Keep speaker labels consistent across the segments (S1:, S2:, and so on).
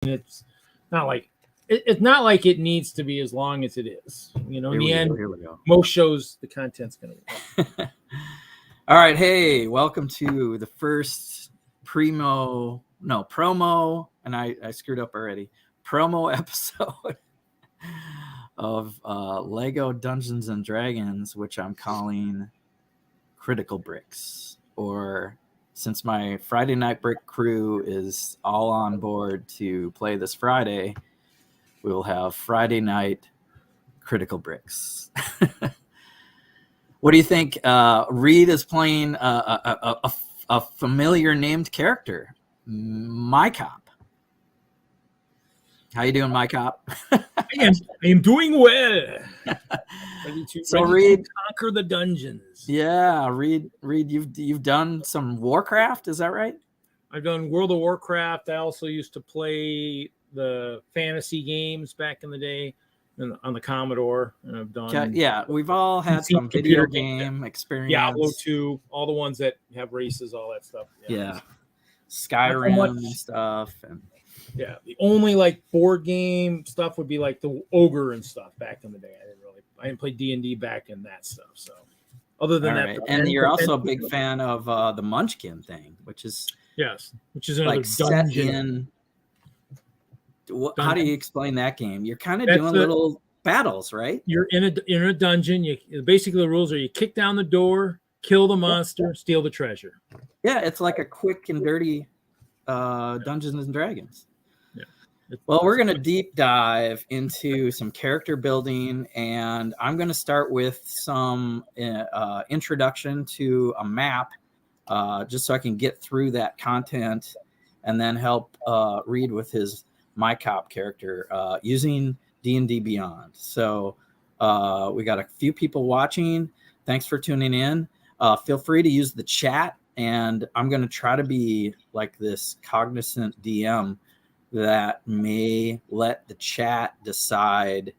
S1: it's not like it's not like it needs to be as long as it is. You know, in the end, most shows the content's going to be.
S2: All right, hey, welcome to the first promo, and I screwed up already. Promo episode of Lego Dungeons and Dragons, which I'm calling Critical Bricks, or since my Friday Night Brick crew is all on board to play this Friday, we will have Friday Night Critical Bricks. What do you think? Reed is playing a familiar named character, My Cop. How you doing, My Cop?
S1: I am doing well. Ready
S2: Reed,
S1: to conquer the dungeons.
S2: Yeah, Reed, you've done some Warcraft, is that right?
S1: I've done World of Warcraft. I also used to play the fantasy games back in the day on the Commodore, and I've done.
S2: Yeah, we've all had some video game experience.
S1: Diablo 2, all the ones that have races, all that stuff.
S2: Yeah. Skyrim and stuff, and
S1: yeah, the only like board game stuff would be like the Ogre and stuff back in the day. I didn't play DnD back in that stuff. So other than that,
S2: and you're also a big fan of the Munchkin thing, which is
S1: another
S2: like set in. How do you explain that game? You're kind of doing little battles, right?
S1: You're in a dungeon. Basically the rules are you kick down the door, kill the monster, steal the treasure.
S2: Yeah, it's like a quick and dirty Dungeons and Dragons. Yeah. Well, we're going to deep dive into some character building, and I'm going to start with some introduction to a map, just so I can get through that content, and then help Reed with his My Cop character using DnD Beyond. So we got a few people watching. Thanks for tuning in. Feel free to use the chat, and I'm going to try to be like this cognizant DM that may let the chat decide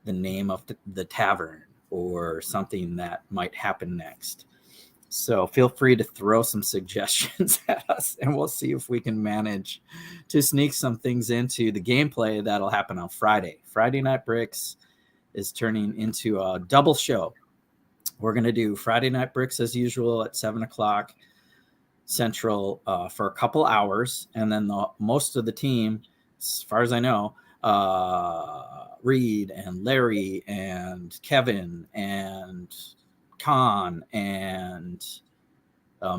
S2: the name of the tavern or something that might happen next. So feel free to throw some suggestions at us, and we'll see if we can manage to sneak some things into the gameplay that'll happen on Friday. Friday Night Bricks is turning into a double show. We're going to do Friday Night Bricks as usual at 7:00 Central for a couple hours, and then most of the team, as far as I know, Reed and Larry and Kevin and Khan and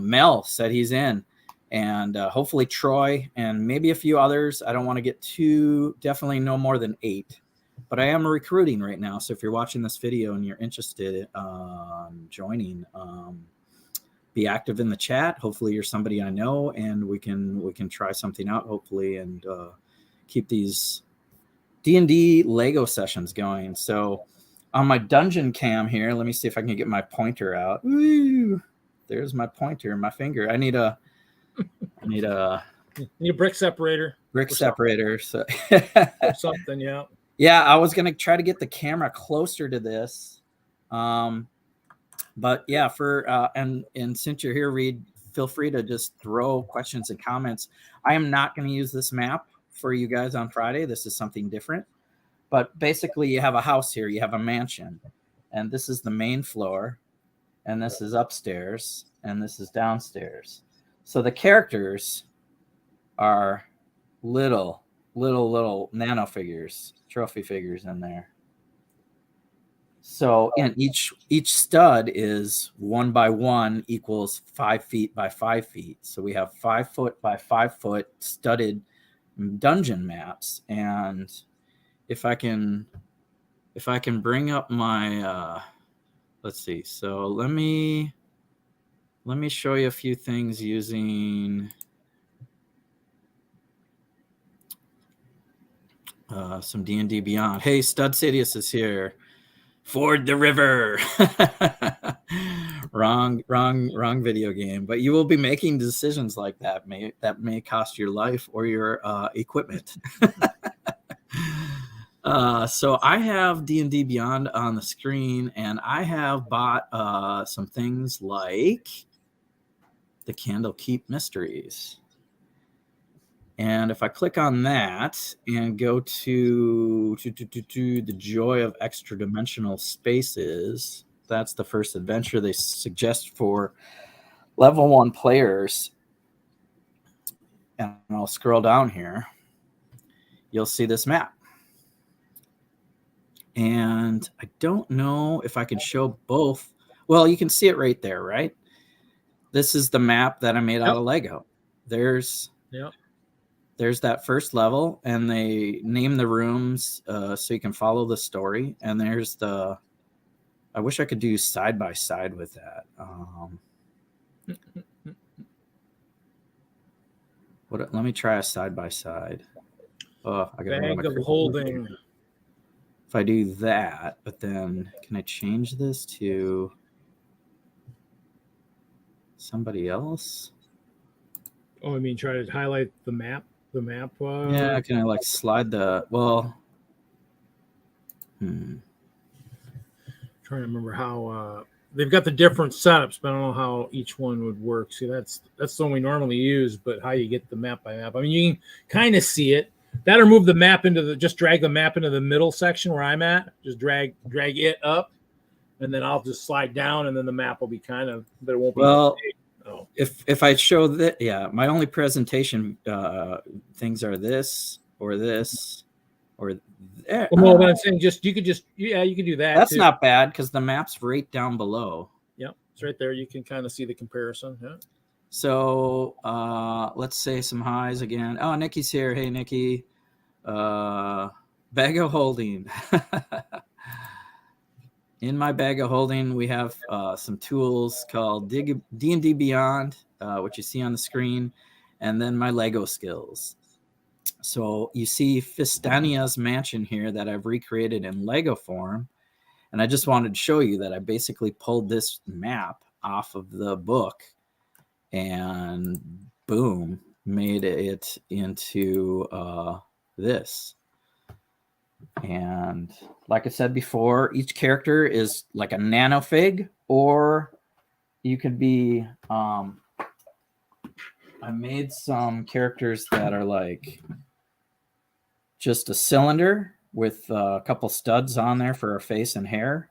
S2: Mel said he's in, and hopefully Troy and maybe a few others. I don't want to get definitely no more than 8, but I am recruiting right now. So if you're watching this video and you're interested in joining, be active in the chat. Hopefully you're somebody I know, and we can try something out, hopefully, and keep these D&D Lego sessions going. So on my dungeon cam here, let me see if I can get my pointer out. Woo! There's my pointer, my finger. I need a
S1: brick separator.
S2: So
S1: or something, yeah.
S2: Yeah, I was gonna try to get the camera closer to this. But yeah, and since you're here, Reed, feel free to just throw questions and comments. I am not going to use this map for you guys on Friday. This is something different. But basically, you have a house here. You have a mansion. And this is the main floor. And this is upstairs. And this is downstairs. So the characters are little nano figures, trophy figures in there. So and each stud is 1 by 1 equals 5 feet by 5 feet. So we have 5 foot by 5 foot studded dungeon maps. And if I can bring up my let's see. So let me show you a few things using some D&D Beyond. Hey, Stud Sidious is here. Ford the river. wrong video game, but you will be making decisions like that may cost your life or your equipment. So I have D&D Beyond on the screen, and I have bought some things like the Candlekeep Mysteries. And if I click on that and go to the joy of extra-dimensional spaces, that's the first adventure they suggest for level 1 players. And I'll scroll down here. You'll see this map. And I don't know if I can show both. Well, you can see it right there, right? This is the map that I made out of Lego. There's that first level, and they name the rooms so you can follow the story. And there's the, I wish I could do side by side with that. Let me try a side by side. Oh, I got
S1: bag of holding.
S2: If I do that, but then can I change this to somebody else?
S1: Oh, I mean, try to highlight the map.
S2: Yeah, can I like slide the, well,
S1: trying to remember how they've got the different setups, but I don't know how each one would work. See, that's the one we normally use, but how you get the map by map. I mean, you can kind of see it. That or move the map just drag the map into the middle section where I'm at. Just drag it up, and then I'll just slide down, and then the map will be kind of, but it won't be.
S2: Well, if I show that, yeah, my only presentation things are this or this or there.
S1: Well, what I'm saying, you could do that.
S2: That's not bad because the map's right down below.
S1: Yep, it's right there. You can kind of see the comparison. Yeah.
S2: So let's say some highs again. Oh, Nikki's here. Hey, Nikki. Bag of holding. In my bag of holding, we have some tools called DnD Beyond, which you see on the screen, and then my Lego skills. So you see Fizandia's mansion here that I've recreated in Lego form. And I just wanted to show you that I basically pulled this map off of the book and boom, made it into this. And like I said before, each character is like a nanofig, or you could be, I made some characters that are like just a cylinder with a couple studs on there for a face and hair.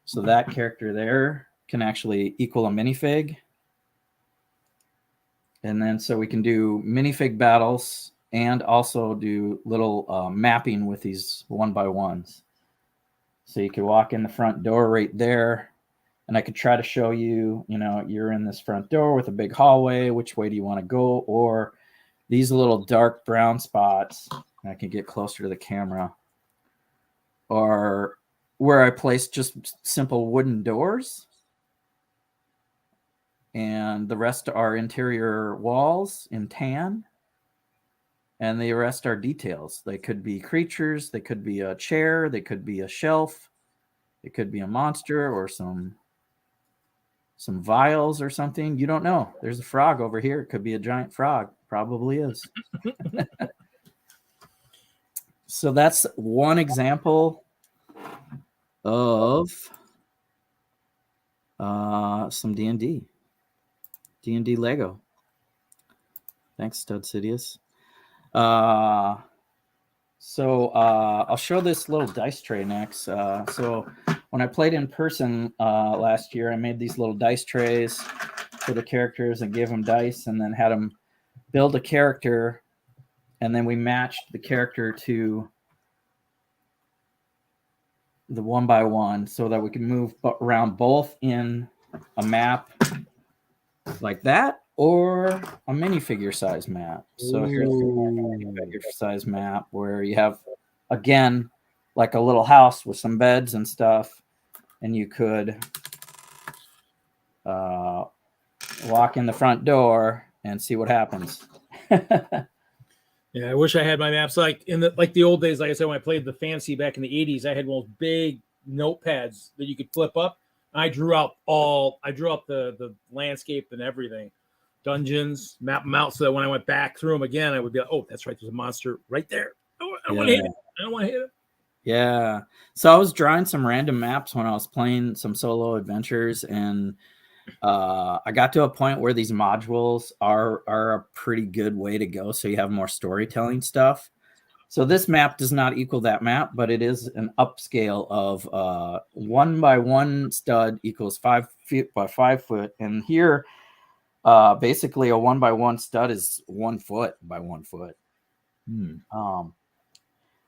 S2: So that character there can actually equal a minifig. And then so we can do minifig battles and also do little mapping with these 1x1s. So you could walk in the front door right there, and I could try to show you, you're in this front door with a big hallway. Which way do you want to go? Or these little dark brown spots, I can get closer to the camera, or where I place just simple wooden doors. And the rest are interior walls in tan. And the rest are details. They could be creatures. They could be a chair. They could be a shelf. It could be a monster or some vials or something. You don't know. There's a frog over here. It could be a giant frog. Probably is. So that's one example of some D&D Lego. Thanks, Stud Sidious. So I'll show this little dice tray next. So when I played in person last year, I made these little dice trays for the characters and gave them dice, and then had them build a character, and then we matched the character to the 1x1 so that we can move around both in a map like that or a minifigure size map. So here's the minifigure size map where you have, again, like a little house with some beds and stuff, and you could walk in the front door and see what happens.
S1: Yeah, I wish I had my maps like in the old days. Like I said, when I played the fantasy back in the 80s, I had one of those big notepads that you could flip up. I drew out the landscape and everything, dungeons, map them out, so that when I went back through them again, I would be like, oh, that's right, there's a monster right there. I don't want to hit it. I don't want to hit it.
S2: Yeah. So I was drawing some random maps when I was playing some solo adventures, and I got to a point where these modules are a pretty good way to go. So you have more storytelling stuff. So this map does not equal that map, but it is an upscale of 1 by 1 stud equals 5 feet by 5 foot. And here, basically a 1 by 1 stud is 1 foot by 1 foot.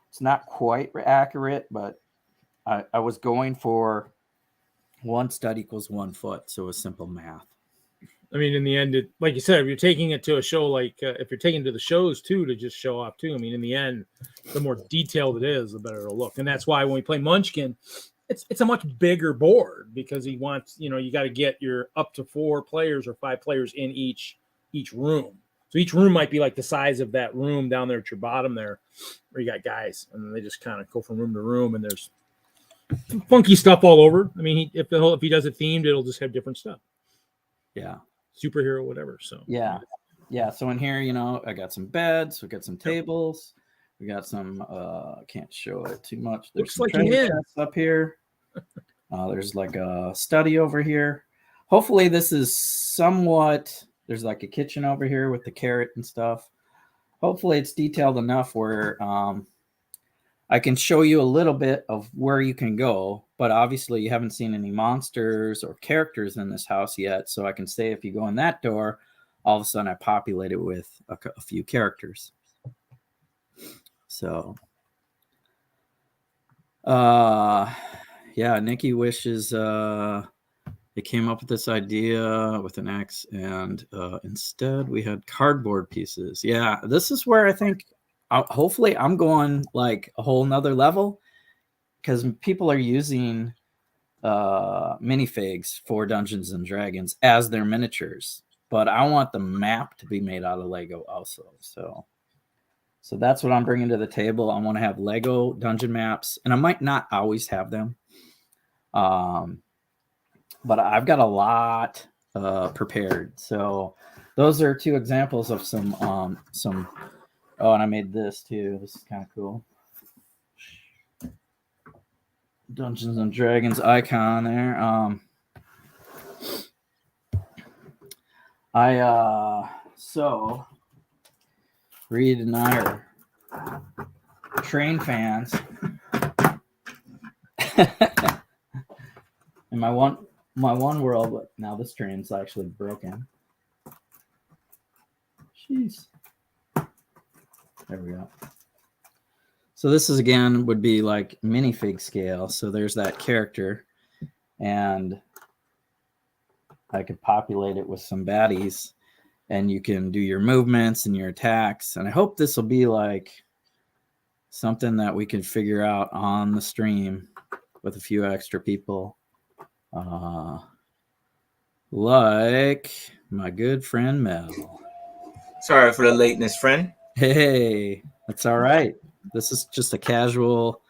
S2: It's not quite accurate, but I was going for 1 stud equals 1 foot. So it was simple math.
S1: I mean, in the end, like you said, if you're taking it to a show, like if you're taking it to the shows too, to just show off too. I mean, in the end, the more detailed it is, the better it'll look. And that's why when we play Munchkin, it's a much bigger board because he wants, you got to get your up to 4 players or 5 players in each room. So each room might be like the size of that room down there at your bottom there, where you got guys, and they just kind of go from room to room, and there's funky stuff all over. I mean, if he does it themed, it'll just have different stuff.
S2: Yeah.
S1: Superhero, whatever. So
S2: yeah. So in here, I got some beds, we got some tables, we got some. Can't show it too much. There's
S1: looks like
S2: chests up here. There's like a study over here. Hopefully, this is somewhat. There's like a kitchen over here with the carrot and stuff. Hopefully, it's detailed enough where I can show you a little bit of where you can go, but obviously you haven't seen any monsters or characters in this house yet. So I can say if you go in that door, all of a sudden I populate it with a few characters. So, yeah, Nikki wishes they came up with this idea with an X, and instead we had cardboard pieces. Yeah, this is where I think hopefully I'm going like a whole nother level, because people are using minifigs for Dungeons and Dragons as their miniatures, but I want the map to be made out of Lego also. So that's what I'm bringing to the table. I want to have Lego dungeon maps, and I might not always have them, but I've got a lot prepared. So those are 2 examples of some. Oh, and I made this too. This is kind of cool. Dungeons and Dragons icon there. So Reed and I are train fans. In my one world, but now this train's actually broken. Jeez. There we go. So this is again would be like minifig scale. So there's that character, and I could populate it with some baddies, and you can do your movements and your attacks. And I hope this will be like something that we can figure out on the stream with a few extra people. Like my good friend Mel.
S3: Sorry for the lateness, friend.
S2: Hey, that's all right. This is just a casual.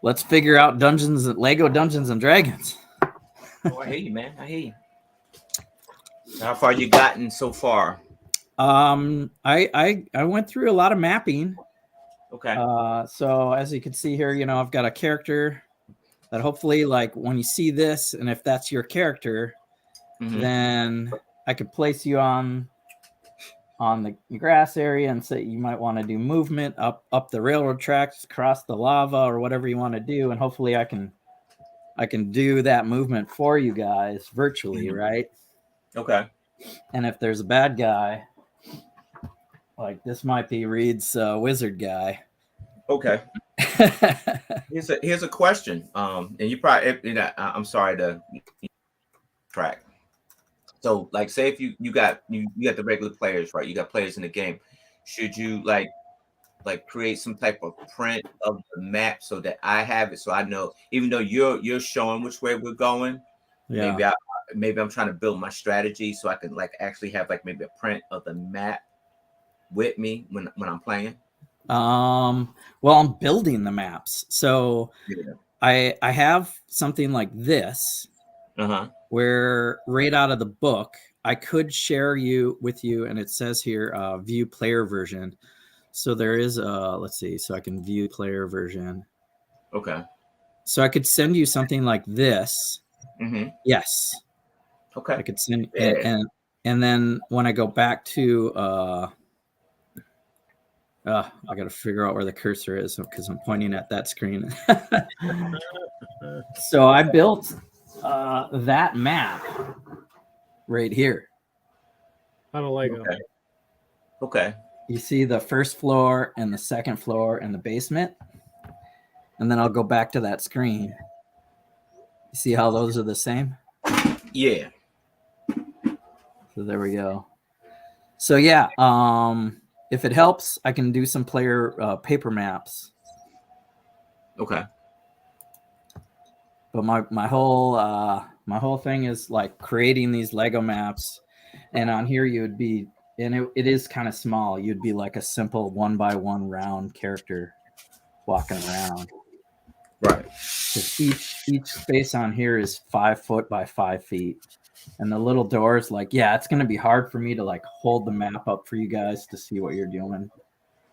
S2: Let's figure out Lego Dungeons and Dragons.
S3: Oh, I hear you, man. I hear you. How far you gotten so far?
S2: I went through a lot of mapping.
S3: Okay.
S2: So as you can see here, I've got a character that hopefully, like when you see this, and if that's your character, then I could place you on the grass area and say you might want to do movement up the railroad tracks, cross the lava, or whatever you want to do, and hopefully I can do that movement for you guys virtually, right?
S3: Okay.
S2: And if there's a bad guy, like this might be Reed's wizard guy.
S3: Okay. Here's a question. And you probably, I'm sorry to track. So, like, say if you got the regular players, right? You got players in the game. Should you like create some type of print of the map so that I have it, so I know, even though you're showing which way we're going,
S2: Yeah.
S3: maybe I'm trying to build my strategy so I can like actually have like maybe a print of the map with me when I'm playing.
S2: Well, I'm building the maps, so
S3: Yeah.
S2: I have something like this. Where right out of the book, I could share with you, and it says here, view player version. So there is let's see, so I can view player version.
S3: Okay.
S2: So I could send you something like this. Yes.
S3: Okay.
S2: I could send and then when I go back to I got to figure out where the cursor is because I'm pointing at that screen. So I built that map right here.
S1: Out of Lego.
S3: Okay.
S2: You see the first floor and the second floor and the basement. And then I'll go back to that screen. You see how those are the same?
S3: Yeah.
S2: So there we go. So yeah, if it helps, I can do some player paper maps.
S3: Okay.
S2: But my whole thing is like creating these Lego maps, and on here you would be, and it is kind of small. You'd be like a simple 1x1 round character walking around.
S3: Right.
S2: Because each space on here is 5 foot by 5 feet, and the little doors, like, yeah, it's gonna be hard for me to like hold the map up for you guys to see what you're doing.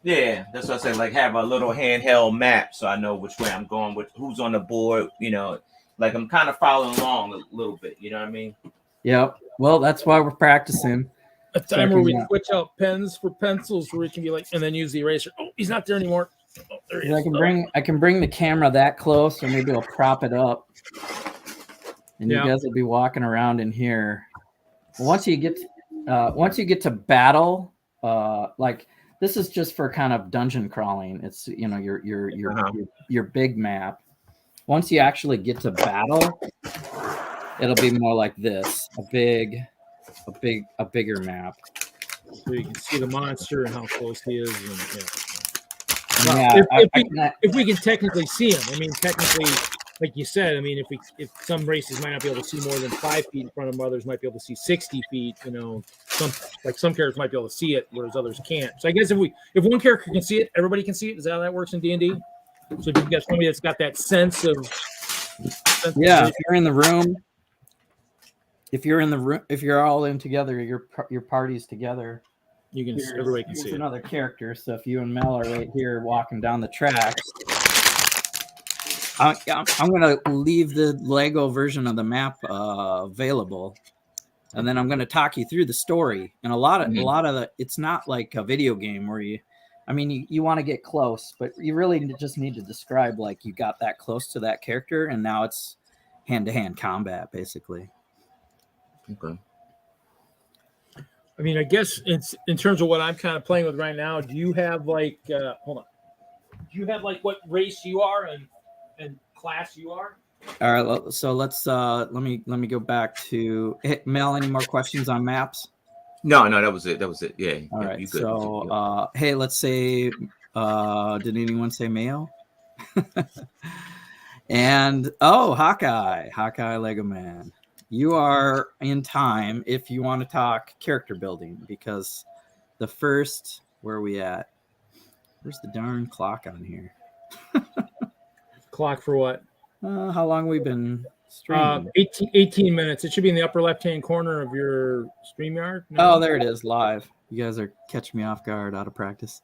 S3: Yeah, that's what I said. Like, have a little handheld map so I know which way I'm going, with who's on the board. You know, like I'm kind of following along a little bit. You know what I mean?
S2: Yep. Well, that's why we're practicing.
S1: A time where we switch out pens for pencils, where we can be like, and then use the eraser. Oh, he's not there anymore. Oh, there he is.
S2: I can bring the camera that close, or maybe I'll prop it up, and you guys will be walking around in here. Once you get to battle, like this is just for kind of dungeon crawling. It's your big map. Once you actually get to battle, it'll be more like this, a bigger map.
S1: So you can see the monster and how close he is.
S2: And,
S1: if we can technically see him, I mean, technically, like you said, I mean, if some races might not be able to see more than 5 feet in front of them, others might be able to see 60 feet. You know, some characters might be able to see it, whereas others can't. So I guess if one character can see it, everybody can see it. Is that how that works in D&D? So if you've got somebody that's got that sense of
S2: if you're in the room, if you're all in together, your party's together.
S1: You can everybody can see
S2: another character. So if you and Mel are right here walking down the tracks, I'm going to leave the Lego version of the map available, and then I'm going to talk you through the story. And a lot of it's not like a video game where you want to get close, but you really just need to describe like you got that close to that character, and now it's hand-to-hand combat basically.
S3: Okay.
S1: I mean, I guess it's in terms of what I'm kind of playing with right now. Do you have like hold on? Do you have like what race you are and class you are?
S2: All right, so let's let me go back to Mel. Any more questions on maps?
S3: No, that was it. Yeah.
S2: All right.
S3: You good.
S2: So hey, let's say did anyone say Mayo? And Hawkeye Lego Man. You are in time if you want to talk character building, because the first, where are we at? Where's the darn clock on here?
S1: Clock for what?
S2: How long we been streaming?
S1: 18 minutes. It should be in the upper left-hand corner of your StreamYard.
S2: No? Oh, there it is, live. You guys are catching me off guard, out of practice.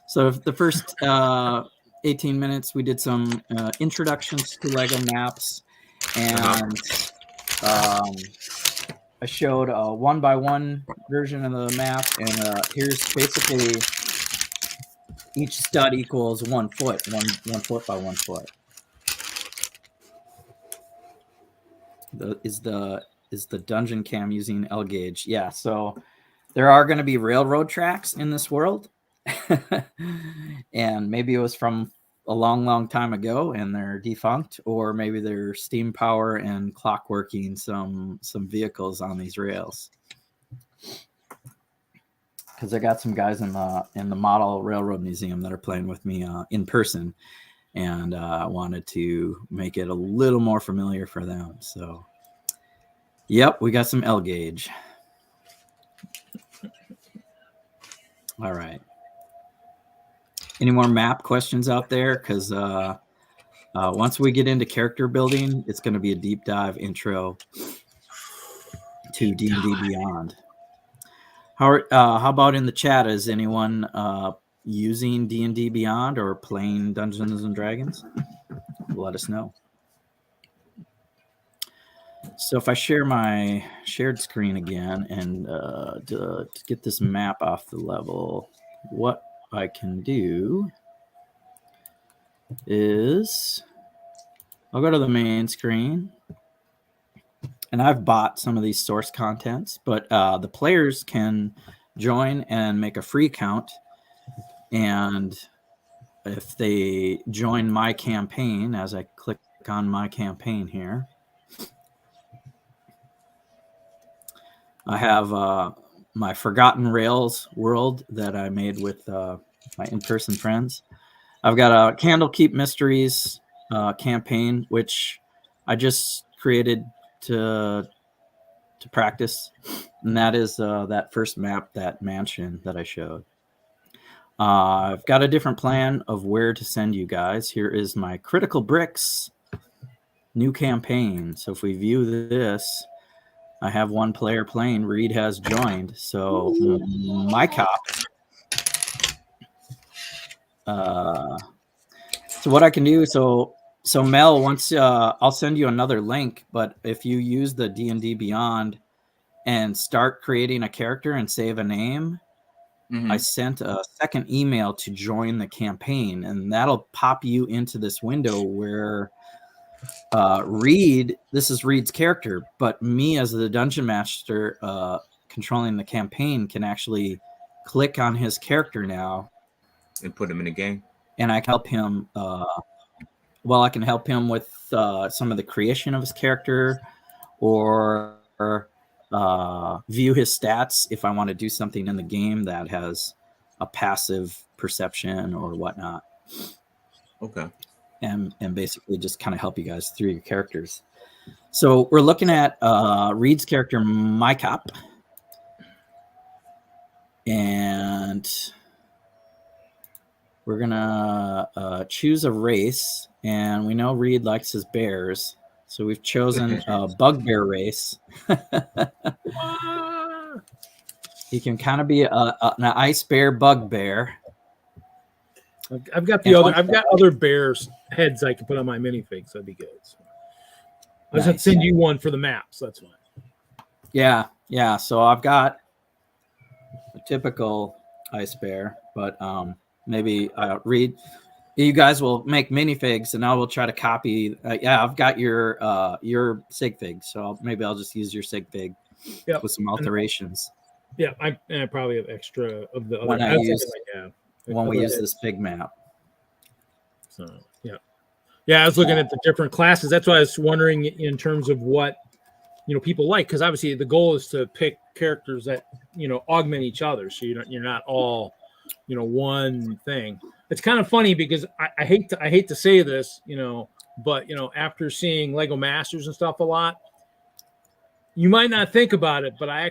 S2: So the first 18 minutes, we did some introductions to Lego maps, and I showed a 1x1 version of the map, and here's basically each stud equals 1 foot, one foot by 1 foot. Is the dungeon cam using L gauge? Yeah, so there are going to be railroad tracks in this world, and maybe it was from a long time ago and they're defunct, or maybe they're steam power and clockworking some vehicles on these rails. Because I got some guys in the Model Railroad Museum that are playing with me in person, and I wanted to make it a little more familiar for them. So, yep, we got some L gauge. All right. Any more map questions out there? Because once we get into character building, it's going to be a deep dive intro to D&D Beyond. How about in the chat? Is anyone using D&D Beyond or playing Dungeons and Dragons? Let us know. So if I share my shared screen again and to get this map off the level, what I can do is I'll go to the main screen, and I've bought some of these source contents, but the players can join and make a free account. And if they join my campaign, as I click on my campaign here, I have my Forgotten Rails world that I made with my in-person friends. I've got a Candlekeep Mysteries campaign, which I just created to practice, and that is that first map, that mansion that I showed. I've got a different plan of where to send you guys. Here is my Critical Bricks new campaign. So if we view this, I have one player playing. Reed has joined. So my cop. So what I can do, so Mel, once I'll send you another link, but if you use the DnD Beyond and start creating a character and save a name, I sent a second email to join the campaign, and that'll pop you into this window where Reed, this is Reed's character, but me as the dungeon master controlling the campaign can actually click on his character now
S3: and put him in the game. And
S2: I can help him. I can help him with some of the creation of his character, or view his stats if I want to do something in the game that has a passive perception or whatnot.
S3: Okay.
S2: And basically just kind of help you guys through your characters. So we're looking at Reed's character, My Cop. And we're going to choose a race. And we know Reed likes his bears. So we've chosen a bugbear race. He can kind of be an ice bear bugbear.
S1: I've got other bears heads I can put on my minifigs. That'd be good. So I was going to send you one for the maps. That's fine.
S2: Yeah. So I've got a typical ice bear, but maybe Reed, you guys will make minifigs, and I will try to copy. I've got your sig fig, so maybe I'll just use your sig fig with some alterations.
S1: Yeah, I probably have extra of the other.
S2: When we use this big map.
S1: So yeah, I was looking at the different classes. That's why I was wondering in terms of what people like, because obviously the goal is to pick characters that augment each other, so you're not all one thing. It's kind of funny because I hate to say this, but after seeing Lego Masters and stuff a lot, you might not think about it, but I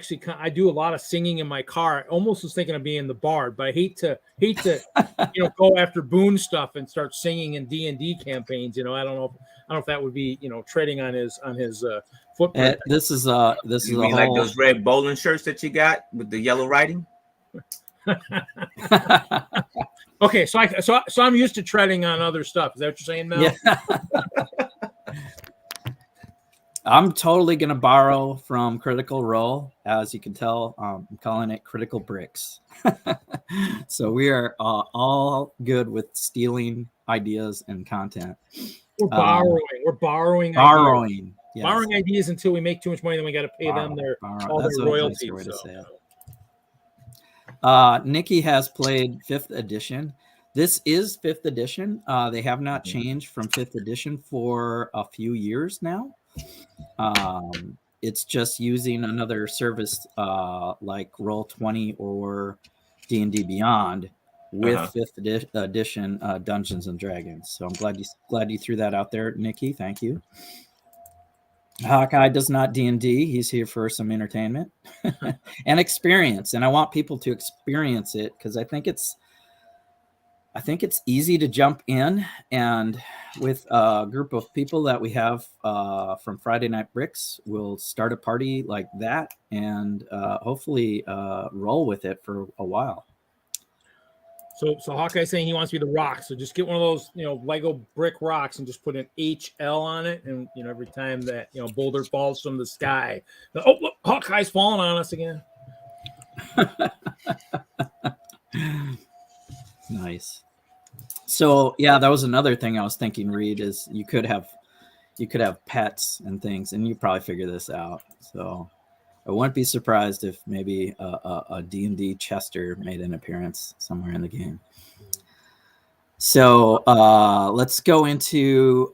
S1: do a lot of singing in my car. I almost was thinking of being the bard, but I hate to go after Boone stuff and start singing in D&D campaigns. I don't know if that would be treading on his footprint.
S2: This is like
S3: those red bowling shirts that you got with the yellow writing.
S1: Okay, so I'm used to treading on other stuff. Is that what you're saying, Mel?
S2: Yeah. I'm totally going to borrow from Critical Role. As you can tell, I'm calling it Critical Bricks. So we are all good with stealing ideas and content.
S1: We're borrowing. We're borrowing.
S2: Yes.
S1: Borrowing ideas until we make too much money, then we got to pay them all their royalties.
S2: Nikki has played 5th edition. This is 5th edition. They have not changed from 5th edition for a few years now. It's just using another service like Roll20 or D&D Beyond with 5th edition Dungeons and Dragons. So I'm glad you threw that out there, Nikki. Thank you. Hawkeye does not D&D. He's here for some entertainment and experience, and I want people to experience it because I think it's easy to jump in, and with a group of people that we have from Friday Night Bricks, we'll start a party like that and hopefully roll with it for a while.
S1: So Hawkeye's saying he wants to be the rock. So just get one of those, Lego brick rocks and just put an HL on it. And, every time that, boulder falls from the sky, oh, look, Hawkeye's falling on us again.
S2: Nice. So, yeah, that was another thing I was thinking, Reed, is you could have pets and things, and you probably figure this out. So I wouldn't be surprised if maybe a D&D Chester made an appearance somewhere in the game. So let's go into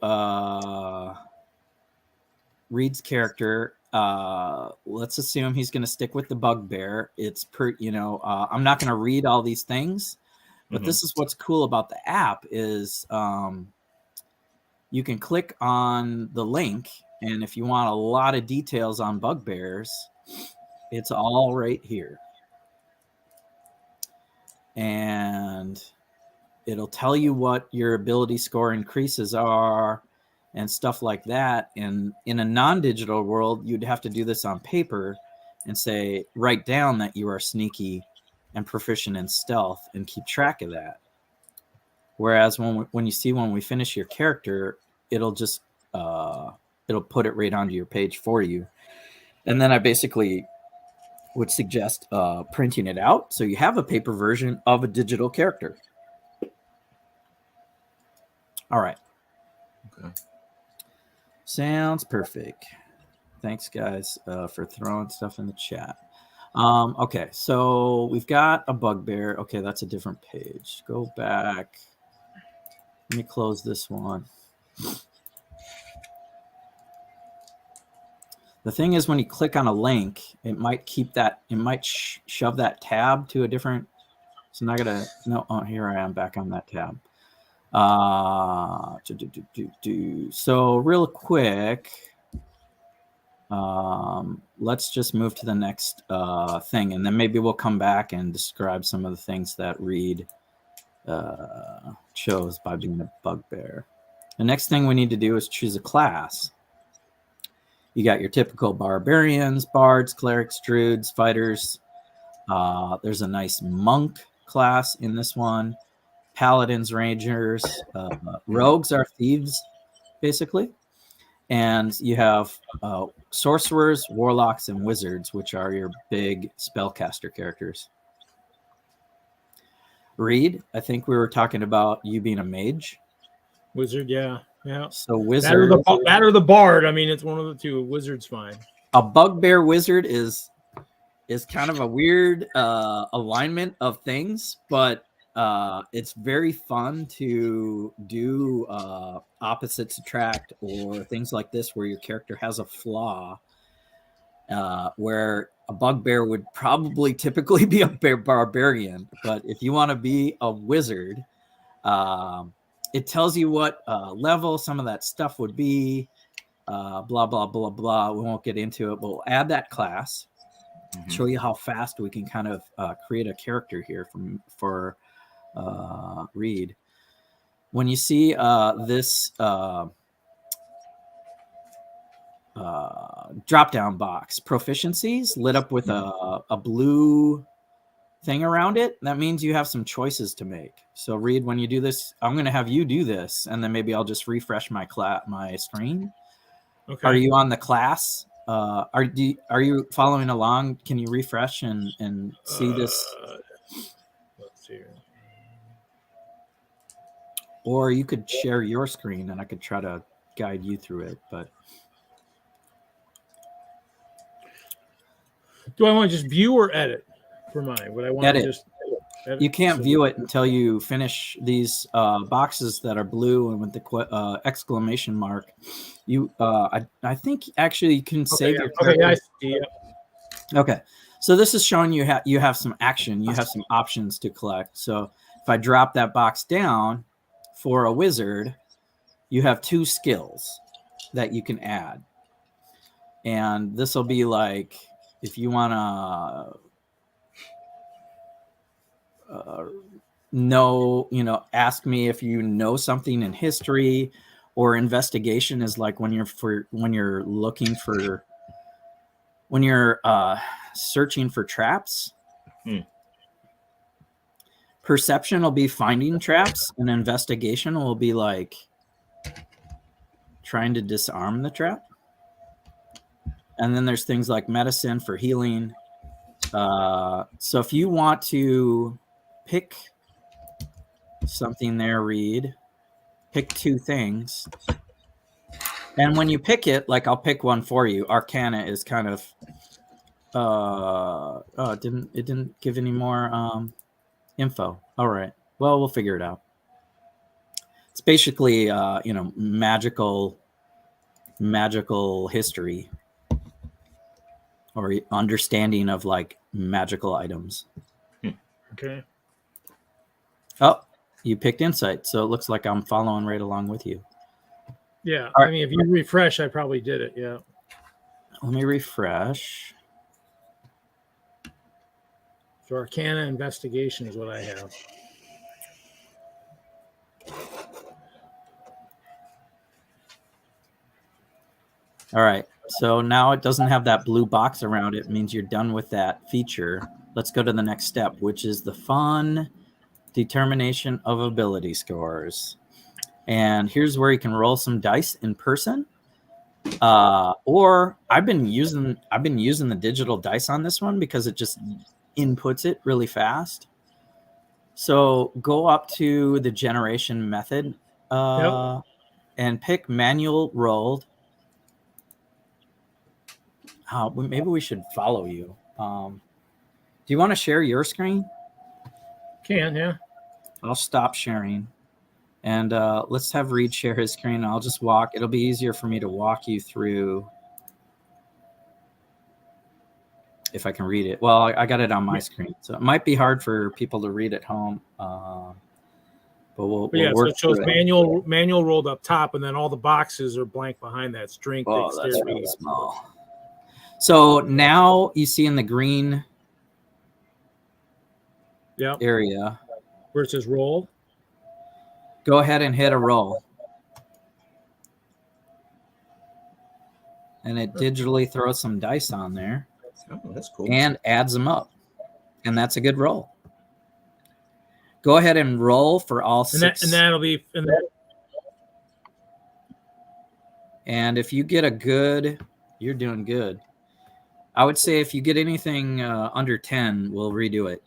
S2: Reed's character. Let's assume he's going to stick with the bugbear. It's I'm not going to read all these things, but this is what's cool about the app is you can click on the link, and if you want a lot of details on bugbears, it's all right here. And it'll tell you what your ability score increases are and stuff like that. And in a non-digital world, you'd have to do this on paper and say, write down that you are sneaky and proficient in stealth and keep track of that. Whereas when we finish your character, it'll just it'll put it right onto your page for you. And then I basically would suggest printing it out so you have a paper version of a digital character. All right.
S3: Okay.
S2: Sounds perfect. Thanks, guys, for throwing stuff in the chat. Okay, so we've got a bugbear. Okay, that's a different page. Go back. Let me close this one. The thing is, when you click on a link, it might shove that tab to a different. So now I gotta no. Oh, here I am back on that tab. So real quick, let's just move to the next thing, and then maybe we'll come back and describe some of the things that Reed chose by being a bugbear. The next thing we need to do is choose a class. You got your typical barbarians, bards, clerics, druids, fighters. There's a nice monk class in this one. Paladins, rangers, rogues are thieves, basically. And you have sorcerers, warlocks, and wizards, which are your big spellcaster characters. Reed, I think we were talking about you being a mage.
S1: Wizard, yeah.
S2: So wizard.
S1: That or the bard. I mean, it's one of the two. Wizard's fine.
S2: A bugbear wizard is kind of a weird alignment of things, but it's very fun to do opposites attract or things like this where your character has a flaw, where a bugbear would probably typically be a barbarian. But if you want to be a wizard, it tells you what level some of that stuff would be, blah, blah, blah, blah. We won't get into it, but we'll add that class, show you how fast we can kind of create a character here for Reed. When you see this drop-down box, proficiencies lit up with a blue thing around it, that means you have some choices to make. So Reed, when you do this, I'm going to have you do this, and then maybe I'll just refresh my screen. Okay. Are you on the class? Are you following along? Can you refresh and see this?
S1: Let's see.
S2: Or you could share your screen, and I could try to guide you through it. But
S1: do I want to just view or edit for mine? Would I want to just edit?
S2: You can't view it until you finish these boxes that are blue and with the exclamation mark. I think actually you can save your character.
S1: Okay, I see. Yeah.
S2: Okay, so this is showing you you have some action. You have some options to collect. So if I drop that box down for a wizard, you have 2 skills that you can add. And this will be like, if you want to ask me if you know something in history, or investigation is like when you're searching for traps. Perception will be finding traps, and investigation will be like trying to disarm the trap. And then there's things like medicine for healing. So if you want to pick something there, Reed, pick 2 things. And when you pick it, like I'll pick one for you. Arcana is kind of it didn't give any more info. All right. Well, we'll figure it out. It's basically magical history or understanding of like magical items.
S1: Okay.
S2: Oh, you picked insight, so it looks like I'm following right along with you.
S1: Yeah.
S2: All
S1: I mean, if you refresh, I probably did it. Yeah.
S2: Let me refresh.
S1: So Arcana investigation is what I have.
S2: All right. So now it doesn't have that blue box around it. It means you're done with that feature. Let's go to the next step, which is the fun determination of ability scores. And here's where you can roll some dice in person. Or I've been using the digital dice on this one because it just inputs it really fast. So go up to the generation method and pick manual rolled. Maybe we should follow you. Do you want to share your screen?
S1: Can, yeah.
S2: I'll stop sharing. And let's have Reed share his screen. I'll just walk. It'll be easier for me to walk you through if I can read it. Well, I got it on my screen. So it might be hard for people to read at home. But we'll work
S1: so it shows
S2: through
S1: manual rolled up top, and then all the boxes are blank behind that. Strength,
S2: that's
S1: dexterity.
S2: really small. So now you see in the green area
S1: where it says roll.
S2: Go ahead and hit a roll. And it digitally throws some dice on there.
S3: Oh, that's cool.
S2: And adds them up. And that's a good roll. Go ahead and roll for all 6.
S1: And that'll be...
S2: And if you get a good... You're doing good. I would say if you get anything under 10, we'll redo it.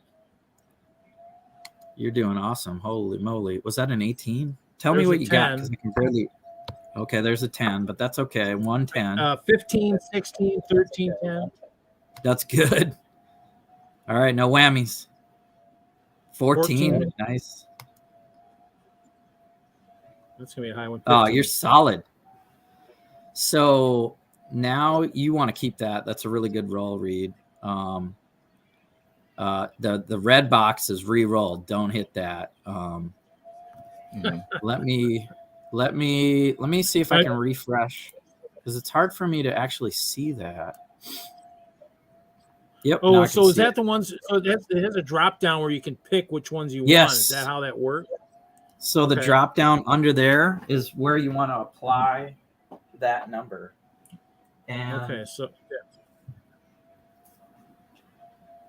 S2: You're doing awesome. Holy moly. Was that an 18? Tell me what you got, because I can barely... Okay, there's a 10, but that's okay. 110.
S1: 15, 16, 13, 10.
S2: That's good. All right, no whammies. 14. Nice.
S1: That's going to be a high one. 15.
S2: Oh, you're solid. So now you want to keep that. That's a really good roll, Reed. The red box is re-rolled. Don't hit that. Let me see if I can refresh, because it's hard for me to actually see that. Yep.
S1: Oh, so is that the ones? So it has a drop down where you can pick which ones you want. Is that how that works?
S2: So the drop down under there is where you want to apply that number. And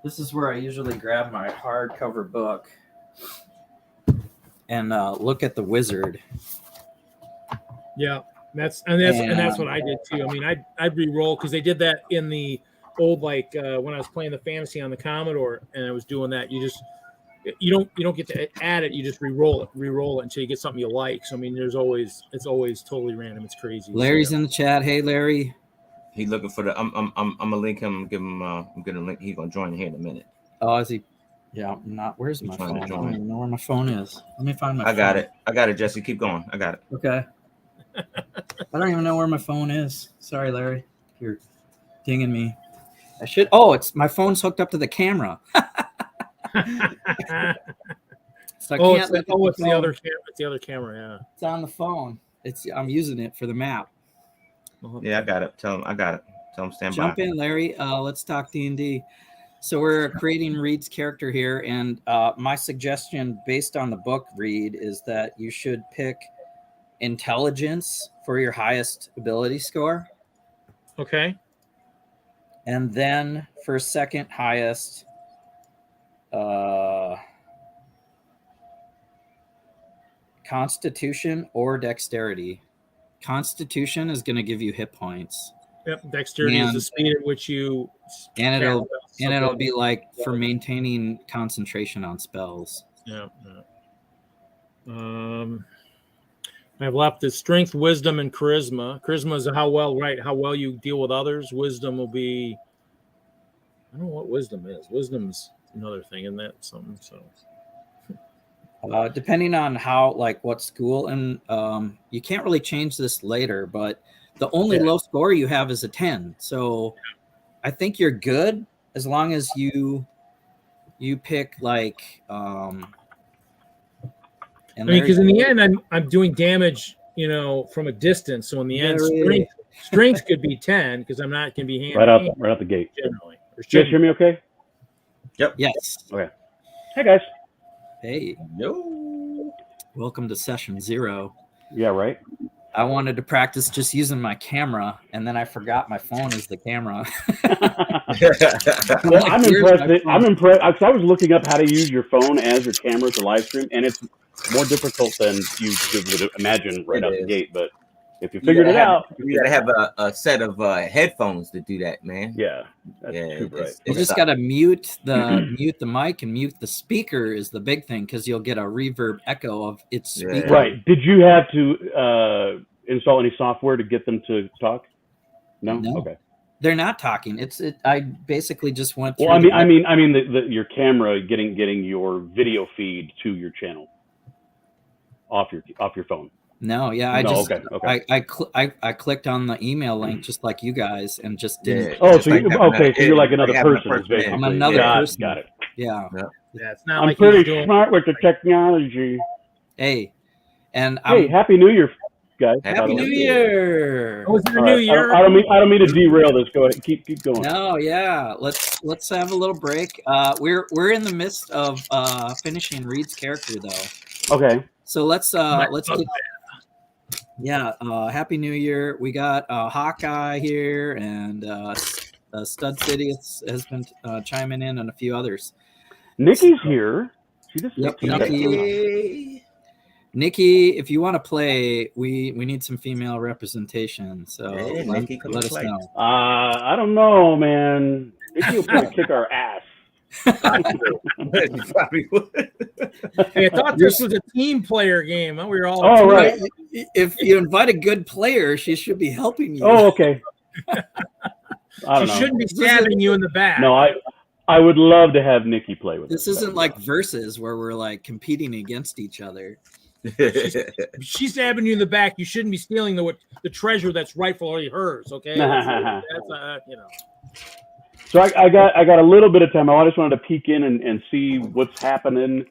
S2: this is where I usually grab my hardcover book and look at the wizard.
S1: Yeah, that's what I did too. I mean, I'd re-roll because they did that in the old when I was playing the fantasy on the Commodore, and I was doing that. You don't get to add it. You just re-roll it until you get something you like. So I mean, it's always totally random. It's crazy.
S2: Larry's in the chat. Hey, Larry.
S3: He's looking for the. I'm gonna link him. Give him. I'm gonna link. He's gonna join here in a minute.
S2: Oh, is he? Yeah. Where's my phone? I don't even know where my phone is. Let me find my.
S3: I got it, Jesse. Keep going. I got it.
S2: Okay. I don't even know where my phone is. Sorry, Larry. You're dinging me. I should. Oh, it's my phone's hooked up to the camera. So
S1: it's the other camera. It's the other camera. Yeah.
S2: It's on the phone. I'm using it for the map.
S3: Yeah, I got it. Tell him I got it. Tell him stand by.
S2: Jump in, Larry. Let's talk D&D. So we're creating Reed's character here, and my suggestion, based on the book, Reed, is that you should pick intelligence for your highest ability score.
S1: Okay.
S2: And then for second highest, Constitution or dexterity. Constitution is going to give you hit points.
S1: Yep, dexterity is the speed at which you
S2: and it'll be like for maintaining concentration on spells.
S1: Yeah. I've left is strength, wisdom, and charisma. Charisma is how well you deal with others. Wisdom will be, I don't know what wisdom is. Wisdom's another thing, isn't that something? So
S2: depending on what school, and you can't really change this later, but the only low score you have is a 10. So I think you're good as long as you pick
S1: because in the end I'm doing damage, from a distance. So in the end, strength could be 10 because I'm not going to be
S4: right out the gate.
S1: Generally,
S4: you guys hear me okay?
S3: Yep.
S2: Yes.
S4: Okay. Hey guys.
S2: Hey.
S3: Yo.
S2: Welcome to session 0.
S4: Yeah, right.
S2: I wanted to practice just using my camera, and then I forgot my phone is the camera.
S4: Well, I'm impressed. I was looking up how to use your phone as your camera to live stream, and it's more difficult than you would imagine right out the gate. But if you figured it out,
S3: you gotta have a set of headphones to do that, man.
S4: Yeah, that's true, right.
S2: You just gotta mute the mic and mute the speaker is the big thing, because you'll get a reverb echo of its speaker.
S4: Right. Did you have to install any software to get them to talk? No. Okay.
S2: They're not talking. I basically just went through.
S4: Well, I mean, your camera getting your video feed to your channel off your phone.
S2: No, yeah, I clicked on the email link just like you guys and just didn't.
S4: Oh, so you're like another person.
S2: I'm another person.
S4: Got it.
S2: Yeah.
S1: It's not
S4: I'm
S1: like
S4: pretty smart with the technology.
S2: Hey, and
S4: Happy New Year, guys.
S2: Happy New Year.
S1: Was it a new year?
S4: I don't mean to derail this. Go ahead, keep going.
S2: No, yeah. Let's have a little break. We're in the midst of finishing Reed's character though.
S4: Okay.
S2: So let's get. Yeah, Happy New Year. We got Hawkeye here, and Stud City has been chiming in, and a few others.
S4: Nikki's here. She just
S2: Nikki, if you want to play, we need some female representation. So let us know.
S4: I don't know, man. Nikki will probably kick our ass.
S3: Probably would.
S1: Hey, I thought this was a team player game. We were all.
S4: Oh, right.
S2: If you invite a good player, she should be helping you.
S4: Oh, okay.
S1: She shouldn't be stabbing you in the back.
S4: No, I would love to have Nikki play with us.
S2: This isn't like Versus where we're like competing against each other.
S1: She's stabbing you in the back. You shouldn't be stealing the treasure that's rightfully hers. Okay.
S4: So I got a little bit of time. I just wanted to peek in and see what's happening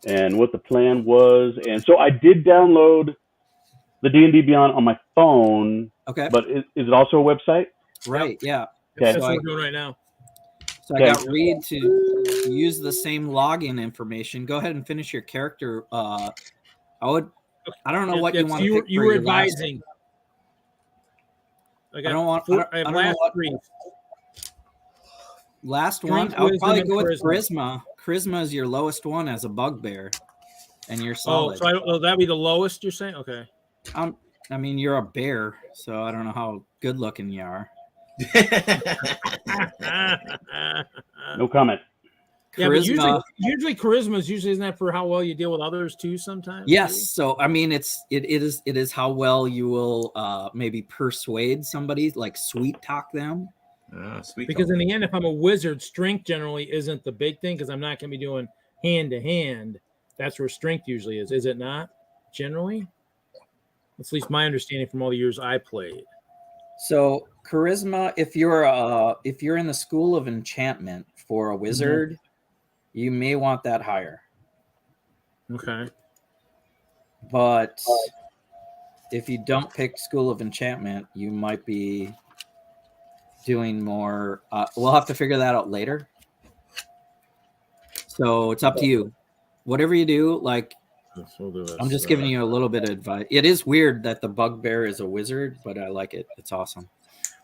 S4: and what the plan was. And so I did download the DnD Beyond on my phone.
S2: Okay.
S4: But is it also a website?
S2: Right. Yeah.
S4: Okay.
S1: That's what we're doing right now.
S2: So I got Reed to use the same login information. Go ahead and finish your character. I don't know what you want to pick.
S1: You were advising. I don't want.
S2: Last one, I'll probably go with charisma. Charisma is your lowest one as a bugbear, and you're solid.
S1: Oh, so that'd be the lowest you're saying? Okay.
S2: I mean, you're a bear, so I don't know how good looking you are.
S4: No comment.
S1: Yeah, but usually charisma isn't that for how well you deal with others too? Sometimes.
S2: Yes. So I mean, it is how well you will maybe persuade somebody, like sweet talk them.
S1: Because in the end, if I'm a wizard, strength generally isn't the big thing because I'm not going to be doing hand to hand. That's where strength usually is it not? Generally, that's at least my understanding from all the years I played.
S2: So charisma, if you're in the school of enchantment for a wizard, you may want that higher.
S1: Okay.
S2: But if you don't pick school of enchantment, you might be doing more. We'll have to figure that out later. So it's up to you. Whatever you do, I'm just giving you a little bit of advice. It is weird that the bugbear is a wizard, but I like it. It's awesome.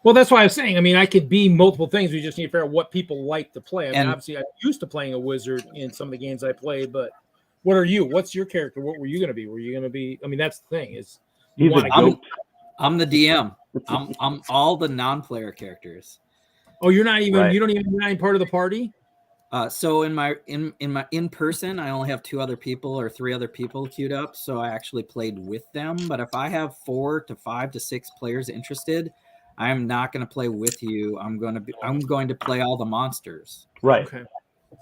S1: Well, that's why I was saying. I mean, I could be multiple things. We just need to figure out what people like to play. I mean, obviously, I'm used to playing a wizard in some of the games I played, but What are you? What's your character? What were you going to be? Were you going to be? I mean, that's the thing is,
S4: He's a goat.
S2: I'm the DM. I'm all the non-player characters.
S1: Oh, you're not even.
S4: Right.
S1: You don't even. You're not even part of the party.
S2: So in my in person, I only have 2 other people or 3 other people queued up. So I actually played with them. But if I have 4 to 5 to 6 players interested, I'm not going to play with you. I'm going to play all the monsters.
S4: Right.
S1: Okay.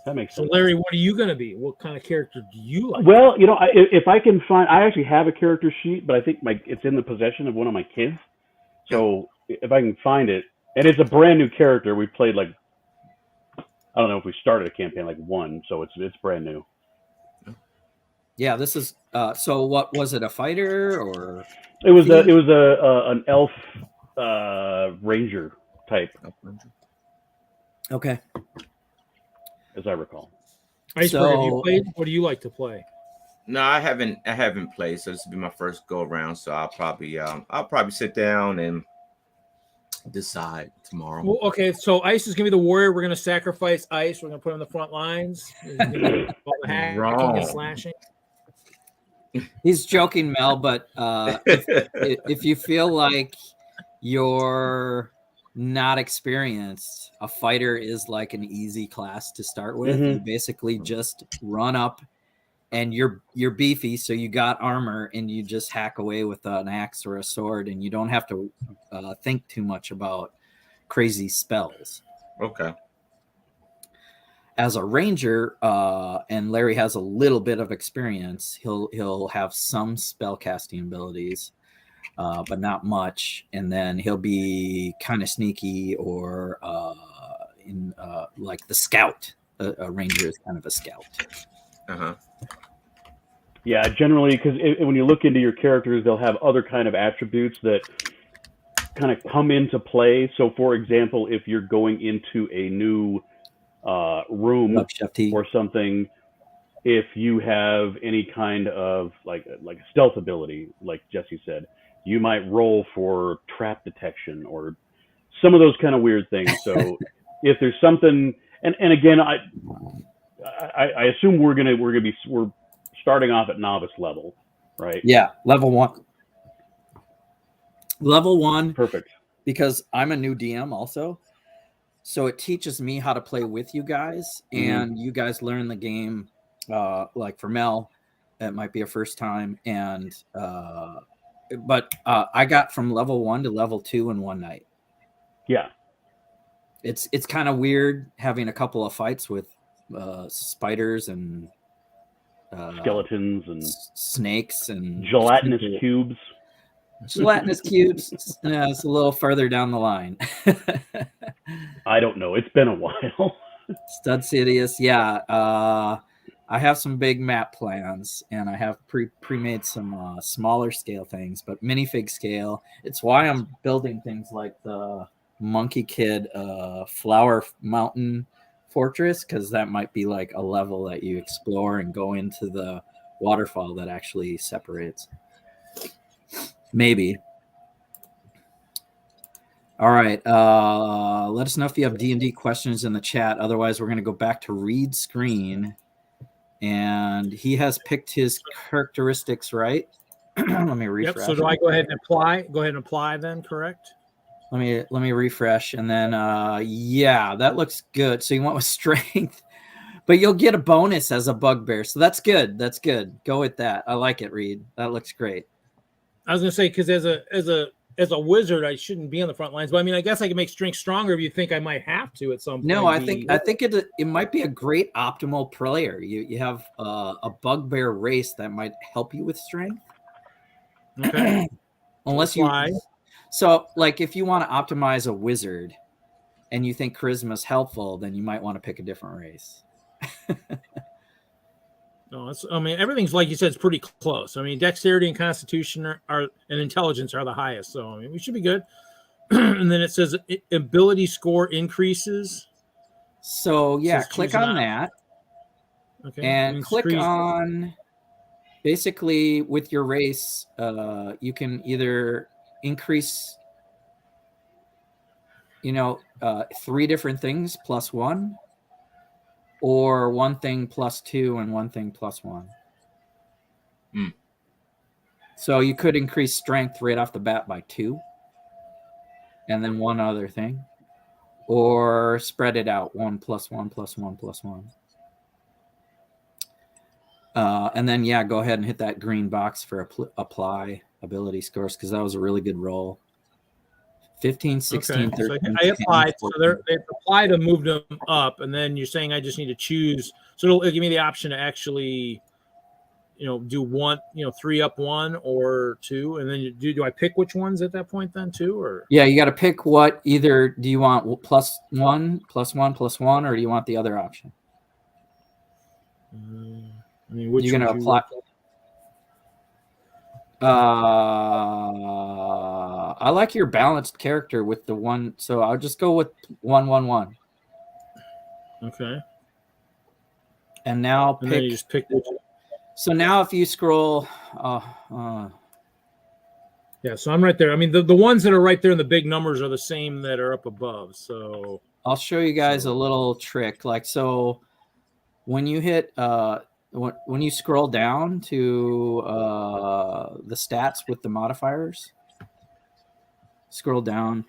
S4: That makes
S1: So
S4: sense.
S1: Larry, what are you going to be? What kind of character do you like?
S4: Well, if I can find, I actually have a character sheet, but I think it's in the possession of one of my kids. So if I can find it, and it's a brand new character, we played like, I don't know if we started a campaign like 1, so it's brand new.
S2: Yeah, this is. So what was it? A fighter or?
S4: It was an elf ranger type,
S2: Okay.
S4: as I recall.
S1: Iceberg, have you played? What do you like to play?
S3: No, I haven't played, so this will be my first go around. So I'll probably sit down and decide tomorrow.
S1: Well, okay, so Ice is gonna be the warrior. We're gonna sacrifice Ice. We're gonna put him on the front lines. He's gonna do all the hacking
S3: Wrong.
S1: and slashing.
S2: He's joking, Mel, but if you feel like you're not experienced, a fighter is like an easy class to start with. You basically just run up, and you're beefy, so you got armor, and you just hack away with an axe or a sword, and you don't have to think too much about crazy spells.
S3: Okay.
S2: As a ranger, and Larry has a little bit of experience, he'll have some spell casting abilities, but not much. And then he'll be kind of sneaky, or like the scout. A ranger is kind of a scout.
S4: Yeah, generally, because when you look into your characters, they'll have other kind of attributes that kind of come into play. So, for example, if you're going into a new room or something, if you have any kind of like stealth ability, like Jesse said, you might roll for trap detection or some of those kind of weird things. So if there's something, and again, I assume we're starting off at novice level, right?
S2: Yeah, level 1. Level 1.
S4: Perfect.
S2: Because I'm a new DM also. So it teaches me how to play with you guys, and you guys learn the game. Like for Mel, it might be a first time, and but I got from level 1 to level 2 in one night.
S4: Yeah,
S2: it's kind of weird having a couple of fights with spiders and
S4: skeletons and
S2: snakes and
S4: gelatinous cubes.
S2: Gelatinous cubes. It's a little further down the line.
S4: I don't know. It's been a while.
S2: Stud Sidious, yeah. I have some big map plans, and I have pre-made some smaller scale things, but minifig scale. It's why I'm building things like the Monkey Kid Flower Mountain Fortress, because that might be like a level that you explore and go into the waterfall that actually separates. Maybe. All right. Let us know if you have D&D questions in the chat. Otherwise, we're going to go back to Reed's screen. And he has picked his characteristics, right? Let me refresh.
S1: Yep. So do I go ahead and apply? Go ahead and apply then, correct?
S2: Let me refresh. And then, yeah, that looks good. So you went with strength. But you'll get a bonus as a bugbear. So that's good. That's good. Go with that. I like it, Reed. That looks great.
S1: I was gonna say, because as a wizard, I shouldn't be on the front lines. But I mean, I guess I can make strength stronger if you think I might have to at some point.
S2: No, I think it might be a great optimal player. You have a bugbear race that might help you with strength.
S1: Okay.
S2: Unless you. So, like, if you want to optimize a wizard, and you think charisma is helpful, then you might want to pick a different race.
S1: No, I mean, everything's like you said, it's pretty close. I mean, dexterity and constitution and intelligence are the highest. So, I mean, we should be good. And then it says ability score increases.
S2: So, yeah, click on that.
S1: Okay.
S2: And click on, basically, with your race, you can either increase, 3 different things +1. Or 1 thing +2 and 1 thing +1. So you could increase strength right off the bat by 2, and then one other thing, or spread it out 1 + 1 + 1 + 1. And then, yeah, go ahead and hit that green box for apply ability scores, because that was a really good roll. 15, 16,
S1: Okay.
S2: 13.
S1: So I applied.
S2: 14.
S1: So they've applied and moved them up, and then you're saying I just need to choose. So it'll give me the option to actually, do one, 3 up 1 or 2, and then do I pick which ones at that point then too, or?
S2: Yeah, you got to pick what. Either do you want +1 + 1 + 1, or do you want the other option?
S1: I mean, which
S2: you're going to apply. I like your balanced character with the 1, so I'll just go with 1, 1, 1.
S1: Okay.
S2: And now pick.
S1: And then you just pick which.
S2: So now if you scroll,
S1: yeah, so I'm right there. I mean, the ones that are right there in the big numbers are the same that are up above. So
S2: I'll show you guys a little trick. Like, so when you hit, when you scroll down to the stats with the modifiers, scroll down.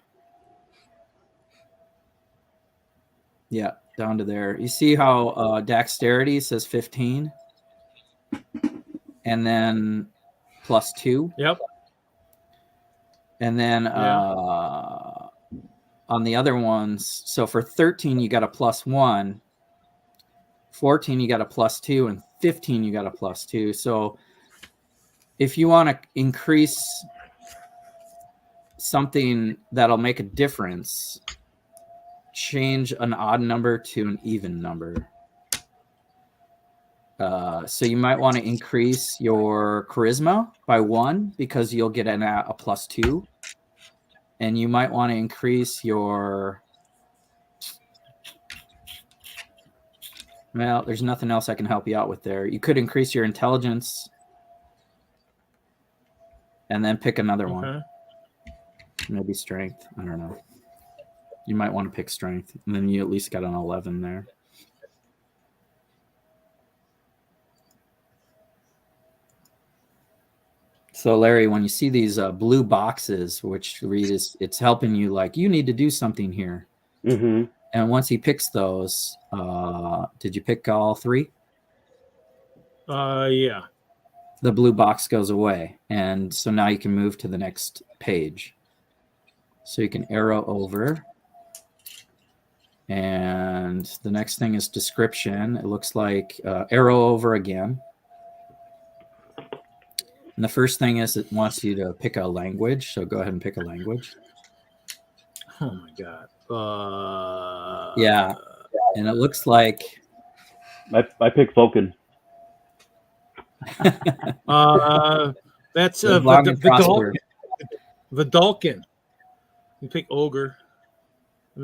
S2: Yeah, down to there. You see how dexterity says 15? And then +2.
S1: Yep.
S2: And then on the other ones, so for 13 you got a +1, 14 you got a +2, and 15 you got a +2. So if you want to increase something that'll make a difference, change an odd number to an even number. So you might want to increase your charisma by 1 because you'll get a +2. And you might want to increase your... Well, there's nothing else I can help you out with there. You could increase your intelligence and then pick another one. Maybe strength. I don't know. You might want to pick strength. And then you at least got an 11 there. So, Larry, when you see these blue boxes, which read it's helping you, like, you need to do something here.
S4: Mm-hmm.
S2: And once he picks those, did you pick all 3?
S1: Yeah.
S2: The blue box goes away. And so now you can move to the next page. So you can arrow over. And the next thing is description. It looks like arrow over again. And the first thing is it wants you to pick a language. So go ahead and pick a language.
S1: Oh my God.
S2: Yeah. And it looks like
S4: I picked Vulcan.
S1: That's Vidalkin. You pick ogre.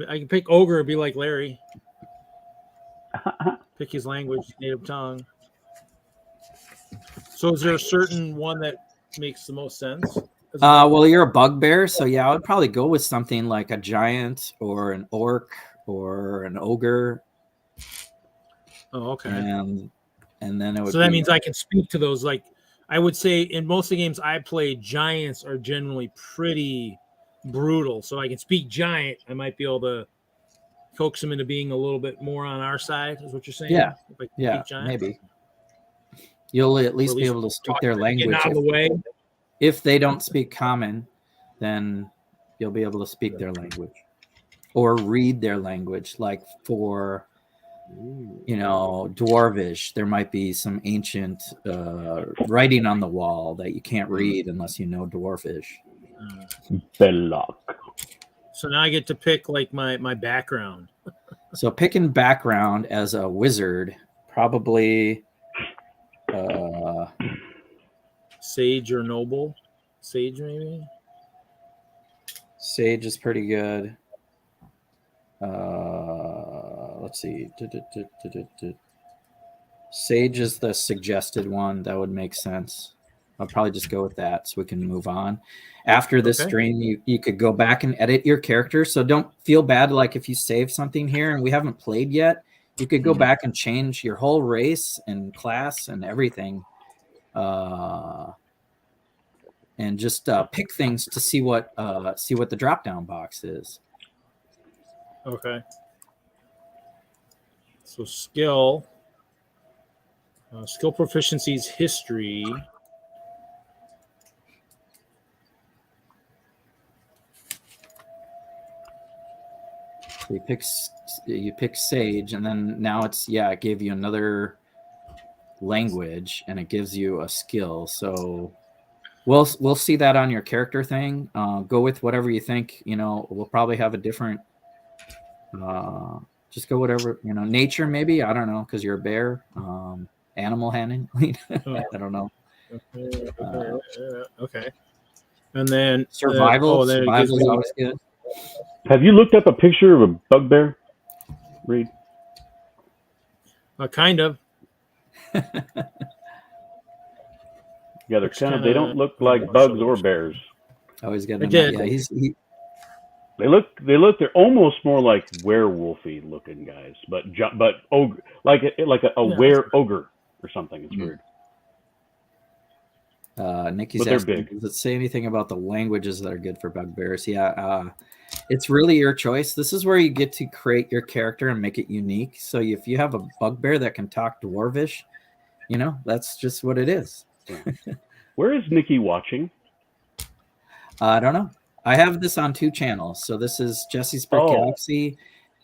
S1: I can pick ogre and be like Larry. Pick his language, native tongue. So is there a certain one that makes the most sense?
S2: Well, you're a bugbear, so yeah, I would probably go with something like a giant or an orc or an ogre.
S1: Oh, okay.
S2: And then it would.
S1: So that means I can speak to those. Like I would say, in most of the games I play, giants are generally pretty brutal. So I can speak giant. I might be able to coax them into being a little bit more on our side. Is what you're saying?
S2: Yeah.
S1: If I can
S2: Yeah.
S1: speak giant.
S2: Maybe. You'll at least be able to speak their language.
S1: Get out of the way.
S2: If they don't speak common, then you'll be able to speak their language or read their language. Like for, Dwarvish, there might be some ancient writing on the wall that you can't read unless you know Dwarvish.
S4: Belloc.
S1: So now I get to pick like my background.
S2: So picking background as a wizard, probably
S1: Sage or noble. Sage, maybe.
S2: Sage is pretty good. Let's see. Sage is the suggested one. That would make sense. I'll probably just go with that so we can move on. After this stream, you could go back and edit your character. So don't feel bad like if you save something here and we haven't played yet. You could go back and change your whole race and class and everything and just pick things to see what the drop down box is.
S1: Okay. So skill proficiencies, history.
S2: So you pick Sage, and then now it gave you another language, and it gives you a skill. So we'll see that on your character thing. Go with whatever you think. We'll probably have a different. Just go whatever nature maybe. I don't know, because you're a bear. Animal handling. I don't know.
S1: Okay. And then
S2: survival. Survival is always good.
S4: Have you looked up a picture of a bugbear, Reed?
S1: Kind of.
S4: Yeah, they're they don't look like bugs or bears.
S2: Always got
S4: they're almost more like werewolfy looking guys, but ogre, like a ogre or something. It's weird.
S2: Nikki's asking, does it say anything about the languages that are good for bugbears? Yeah, it's really your choice. This is where you get to create your character and make it unique. So if you have a bugbear that can talk Dwarvish, that's just what it is.
S4: Where is Nikki watching?
S2: I don't know. I have this on 2 channels. So this is Jesse's Brick Galaxy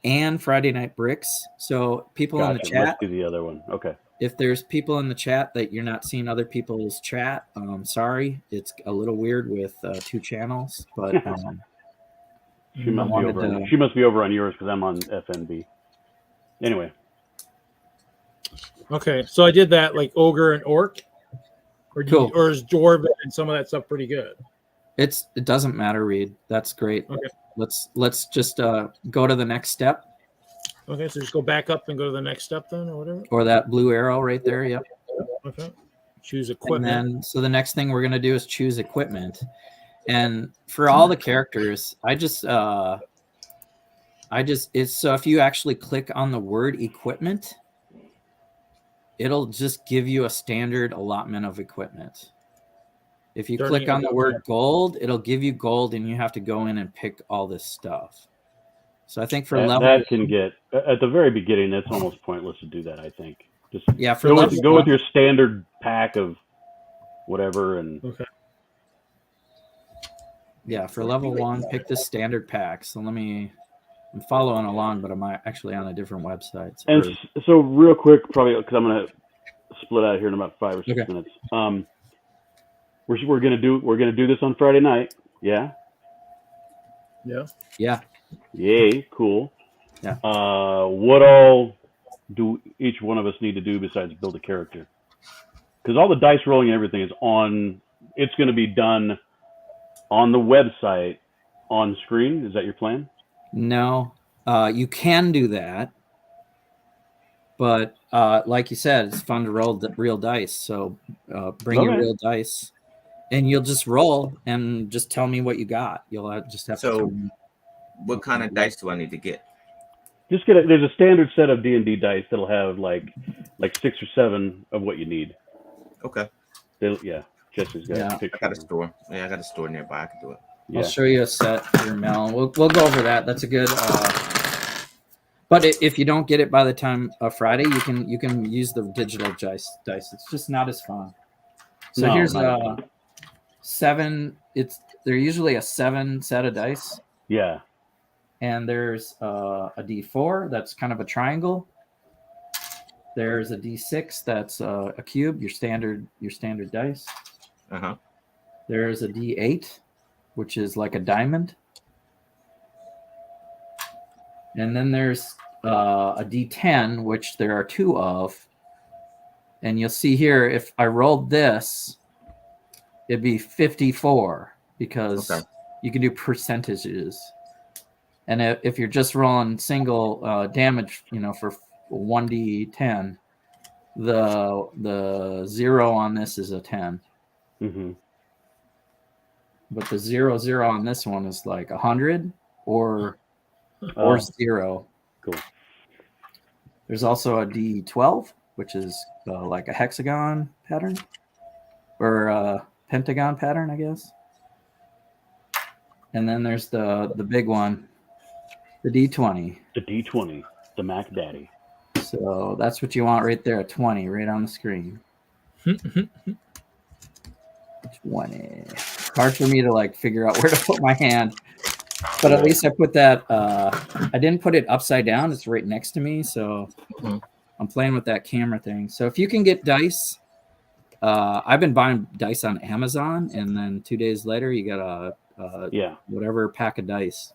S2: and Friday Night Bricks. So people in the chat.
S4: Let's do the other one. Okay.
S2: If there's people in the chat that you're not seeing other people's chat, sorry. It's a little weird with 2 channels, but
S4: she must be over on yours because I'm on FNB. Anyway.
S1: Okay, so I did that like ogre and orc, or
S2: cool.
S1: Or is dwarven and some of that stuff pretty good?
S2: It doesn't matter, Reed. That's great.
S1: Okay.
S2: Let's just go to the next step.
S1: Okay, so just go back up and go to the next step then, or whatever.
S2: Or that blue arrow right there. Yep.
S1: Okay. Choose equipment.
S2: And then, so the next thing we're gonna do is choose equipment. And for all the characters, so if you actually click on the word equipment, it'll just give you a standard allotment of equipment. If you click on the word gold, it'll give you gold, and you have to go in and pick all this stuff. So I think for level
S4: that can get at the very beginning, that's almost pointless to do that. I think just go with your standard pack of whatever and
S2: for level 1, pick the standard pack. So I'm following along, but I'm actually on a different website.
S4: And so real quick, probably because I'm gonna split out here in about 5 or 6 minutes. We're gonna do this on Friday night. Yeah. Yay, cool.
S2: Yeah.
S4: What all do each one of us need to do besides build a character? Because all the dice rolling and everything is on. It's going to be done on the website on screen. Is that your plan?
S2: No, you can do that, but like you said, it's fun to roll real dice. So bring your real dice, and you'll just roll and just tell me what you got. You'll just have to.
S3: What kind of dice do I need to get?
S4: Just there's a standard set of D&D dice that'll have like 6 or 7 of what you need.
S3: Okay.
S4: Jesse's got a picture.
S3: I got a store. Yeah, I got a store nearby. I can do it.
S2: Yeah. I'll show you a set here, Mel. We'll go over that. That's a good. But if you don't get it by the time of Friday, you can use the digital dice. It's just not as fun. So here's 7. They're usually a 7 set of dice.
S4: Yeah.
S2: And there's a D4 that's kind of a triangle. There's a D6 that's a cube, your standard dice.
S3: Uh-huh.
S2: There's a D8, which is like a diamond. And then there's a D10, which there are 2 of. And you'll see here, if I rolled this, it'd be 54 because you can do percentages. And if you're just rolling single damage, for 1d10, the 0 on this is a 10.
S4: Mm-hmm.
S2: But the 0 on this one is like 100 or 0.
S4: Cool.
S2: There's also a D12, which is like a hexagon pattern. or pentagon pattern, I guess. And then there's the big one, the D20.
S4: The D20, the Mac Daddy.
S2: So that's what you want right there, a 20, right on the screen. 20. Hard for me to like figure out where to put my hand, but at least I put that. I didn't put it upside down; it's right next to me, so I'm playing with that camera thing. So if you can get dice, I've been buying dice on Amazon, and then 2 days later you got a whatever pack of dice,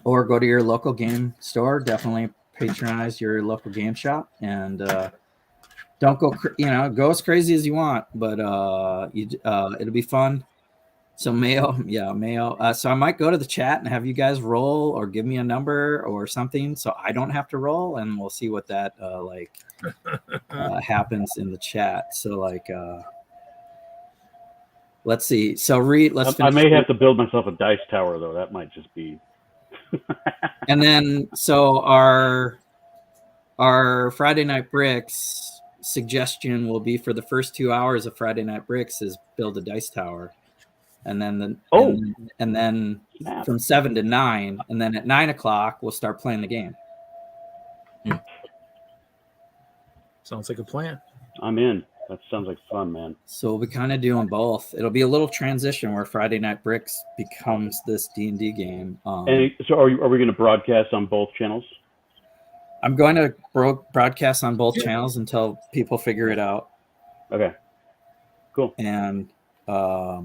S2: or go to your local game store. Definitely patronize your local game shop, and don't go go as crazy as you want, but it'll be fun. So Mayo. So I might go to the chat and have you guys roll or give me a number or something, so I don't have to roll, and we'll see what that happens in the chat. So let's see. So Reed,
S4: I may have to build myself a dice tower though. That might just be.
S2: And then so our Friday Night Bricks suggestion will be for the first 2 hours of Friday Night Bricks is build a dice tower, and then and then from 7 to 9, and then at 9 o'clock we'll start playing the game.
S1: Sounds like a plan.
S4: I'm in. That sounds like fun, man.
S2: So we'll be kind of doing both. It'll be a little transition where Friday Night Bricks becomes this D&D game.
S4: And so are we going to broadcast on both channels?
S2: I'm going to broadcast on both channels until people figure it out.
S4: Okay. Cool.
S2: And
S1: I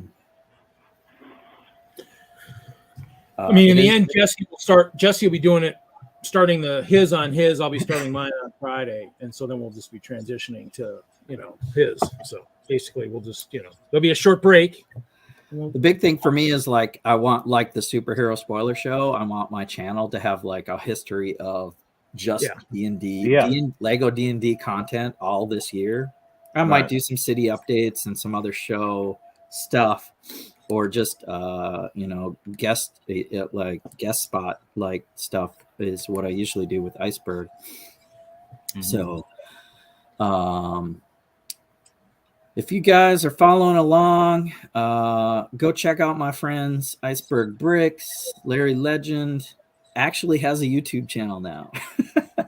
S1: mean, in the end, Jesse will be doing it, starting his on his. I'll be starting mine on Friday, and so then we'll just be transitioning to his. So basically, we'll just there'll be a short break.
S2: The big thing for me is I want the superhero spoiler show. I want my channel to have a history of just D&D, Lego D&D content all this year. I might do some city updates and some other show stuff, or just guest spot stuff is what I usually do with Iceberg. So if you guys are following along, go check out my friends Iceberg Bricks. Larry Legend actually has a YouTube channel now.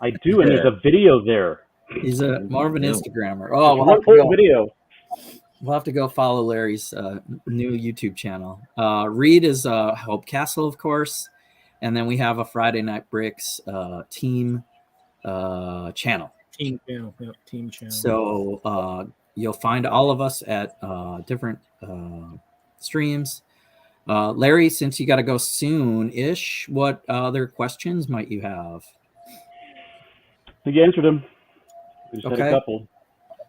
S4: I do, and there's a video there.
S2: He's more of an Instagrammer. We'll have to go follow Larry's new YouTube channel. Reed is Hope Castle, of course, and then we have a Friday Night Bricks team channel.
S1: Team channel.
S2: So you'll find all of us at different streams. Larry, since you got to go soon-ish, what other questions might you have?
S4: I think you answered them. We just had a couple.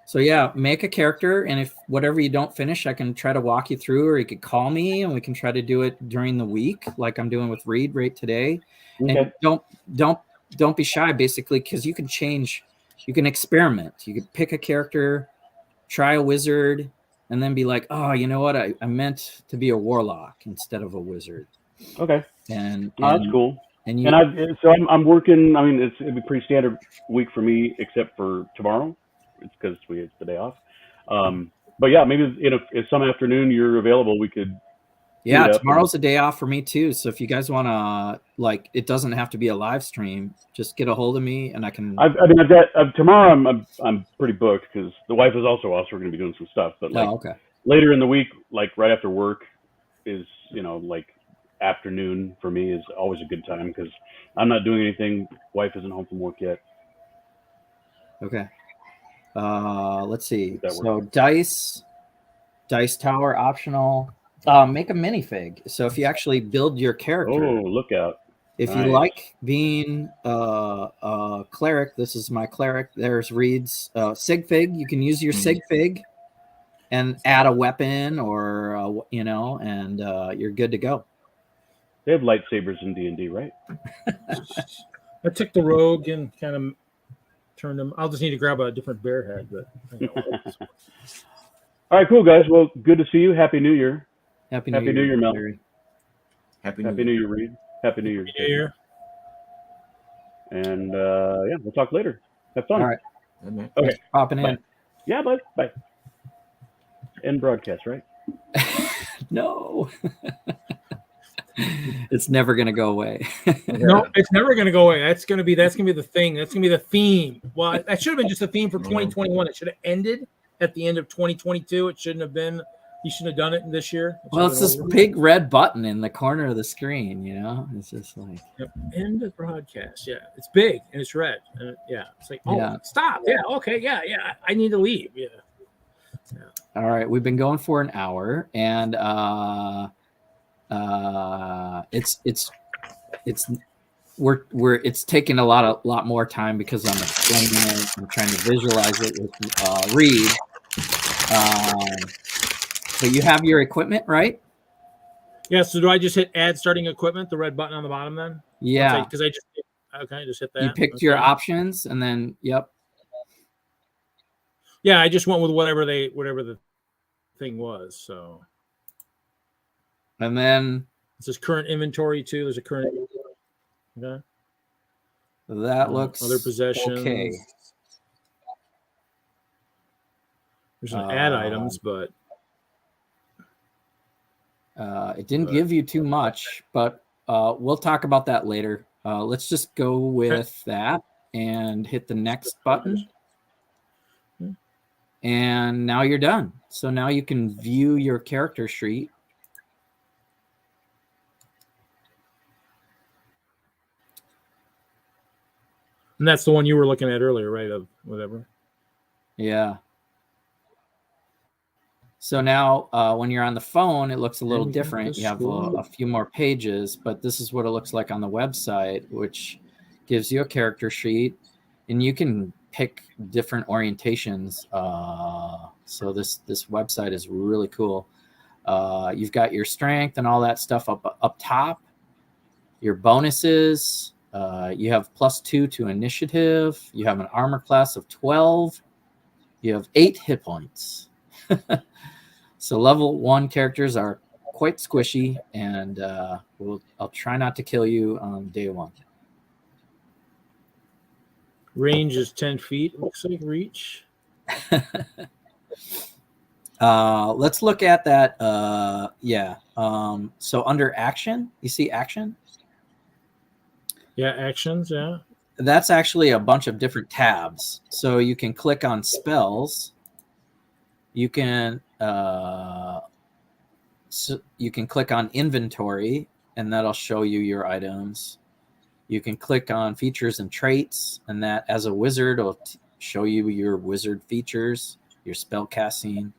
S2: So yeah, make a character, and if whatever you don't finish, I can try to walk you through, or you could call me, and we can try to do it during the week, like I'm doing with Reed right today. Okay. And don't be shy, basically, because you can change, you can experiment. You could pick a character, try a wizard, and then be like, oh, you know what? I meant to be a warlock instead of a wizard.
S4: Okay.
S2: And
S4: that's cool.
S2: And
S4: I'm working. I mean, it'd be a pretty standard week for me, except for tomorrow. It's because it's the day off. But yeah, maybe if some afternoon you're available, we could.
S2: Yeah, tomorrow's a day off for me too. So if you guys want to, it doesn't have to be a live stream. Just get a hold of me, and I can.
S4: I've got tomorrow. I'm pretty booked because the wife is also off. So we're going to be doing some stuff. But later in the week, right after work, is afternoon for me is always a good time because I'm not doing anything. Wife isn't home from work yet.
S2: Okay. Let's see. So dice tower optional. Make a minifig. So if you actually build your character.
S4: Oh, look out.
S2: If you like being a cleric, this is my cleric. There's Reed's sig fig. You can use your sig fig and add a weapon or, and you're good to go.
S4: They have lightsabers in D&D, right?
S1: I took the rogue and kind of turned them. I'll just need to grab a different bear head. But
S4: all right, cool, guys. Well, good to see you. Happy New Year.
S2: Happy New
S4: Year, Mel.
S3: Happy
S4: New Year, Reed. Happy New Year.
S1: Happy New Year.
S4: And we'll talk later. Have fun.
S2: All right.
S3: Okay.
S2: Popping in.
S4: Yeah, bud. Bye. End broadcast, right?
S2: No. It's never going to go away.
S1: No, it's never going to go away. That's going to be the thing. That's going to be the theme. Well, that should have been just a theme for 2021. It should have ended at the end of 2022. It shouldn't have been. You shouldn't have done it this year.
S2: Well, it's this big red button in the corner of the screen, you know? It's just like...
S1: Yep. End of broadcast. Yeah. It's big and it's red. And it's like, oh,
S2: yeah. Stop.
S1: Yeah. Okay. Yeah. I need to leave. Yeah.
S2: All right. We've been going for an hour, and it's taking a lot more time because I'm explaining it. I'm trying to visualize it with Reed. But you have your equipment, right?
S1: Yeah. So do I just hit add starting equipment, the red button on the bottom then?
S2: Yeah.
S1: Because I just hit that.
S2: You picked your options, and then yep.
S1: Yeah, I just went with whatever the thing was. So.
S2: And then
S1: it says current inventory too. There's a current. Okay.
S2: That looks
S1: other possessions.
S2: Okay.
S1: There's some add items, but
S2: it didn't give you too much. But we'll talk about that later. Let's just go with that and hit the next button. And now you're done. So now you can view your character sheet.
S1: And that's the one you were looking at earlier, right? Of whatever.
S2: Yeah. So now when you're on the phone, it looks a little different. You have a few more pages, but this is what it looks like on the website, which gives you a character sheet, and you can pick different orientations. So this website is really cool. You've got your strength and all that stuff up top, your bonuses. You have +2 to initiative. You have an armor class of 12. You have 8 hit points. So level 1 characters are quite squishy, and I'll try not to kill you on day 1.
S1: Range is 10 feet. Looks like reach.
S2: Let's look at that. So under action, you see action?
S1: Yeah, actions, yeah.
S2: That's actually a bunch of different tabs. So you can click on spells. You can click on inventory, and that'll show you your items. You can click on features and traits, and that as a wizard will show you your wizard features, your spell casting.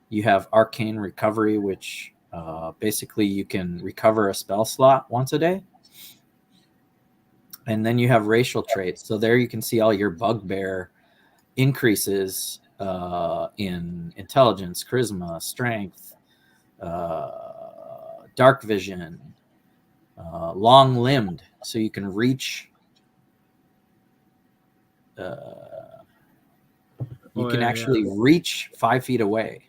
S2: You have arcane recovery, which basically you can recover a spell slot once a day. And then you have racial traits. So there you can see all your bugbear increases in intelligence, charisma, strength, dark vision, long-limbed, so you can reach. You can actually reach 5 feet away,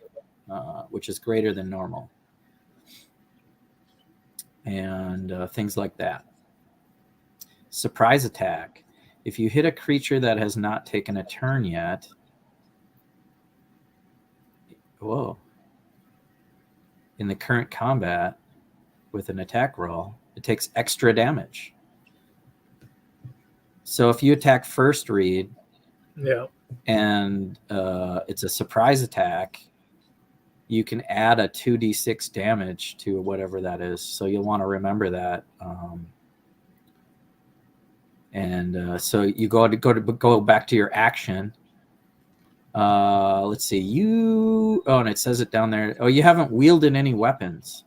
S2: which is greater than normal, and things like that. Surprise attack. If you hit a creature that has not taken a turn yet, in the current combat with an attack roll, it takes extra damage. So if you attack first, Reed, and it's a surprise attack, you can add a 2d6 damage to whatever that is. So you'll want to remember that. So you go back to your action. Let's see. And it says it down there. Oh, you haven't wielded any weapons.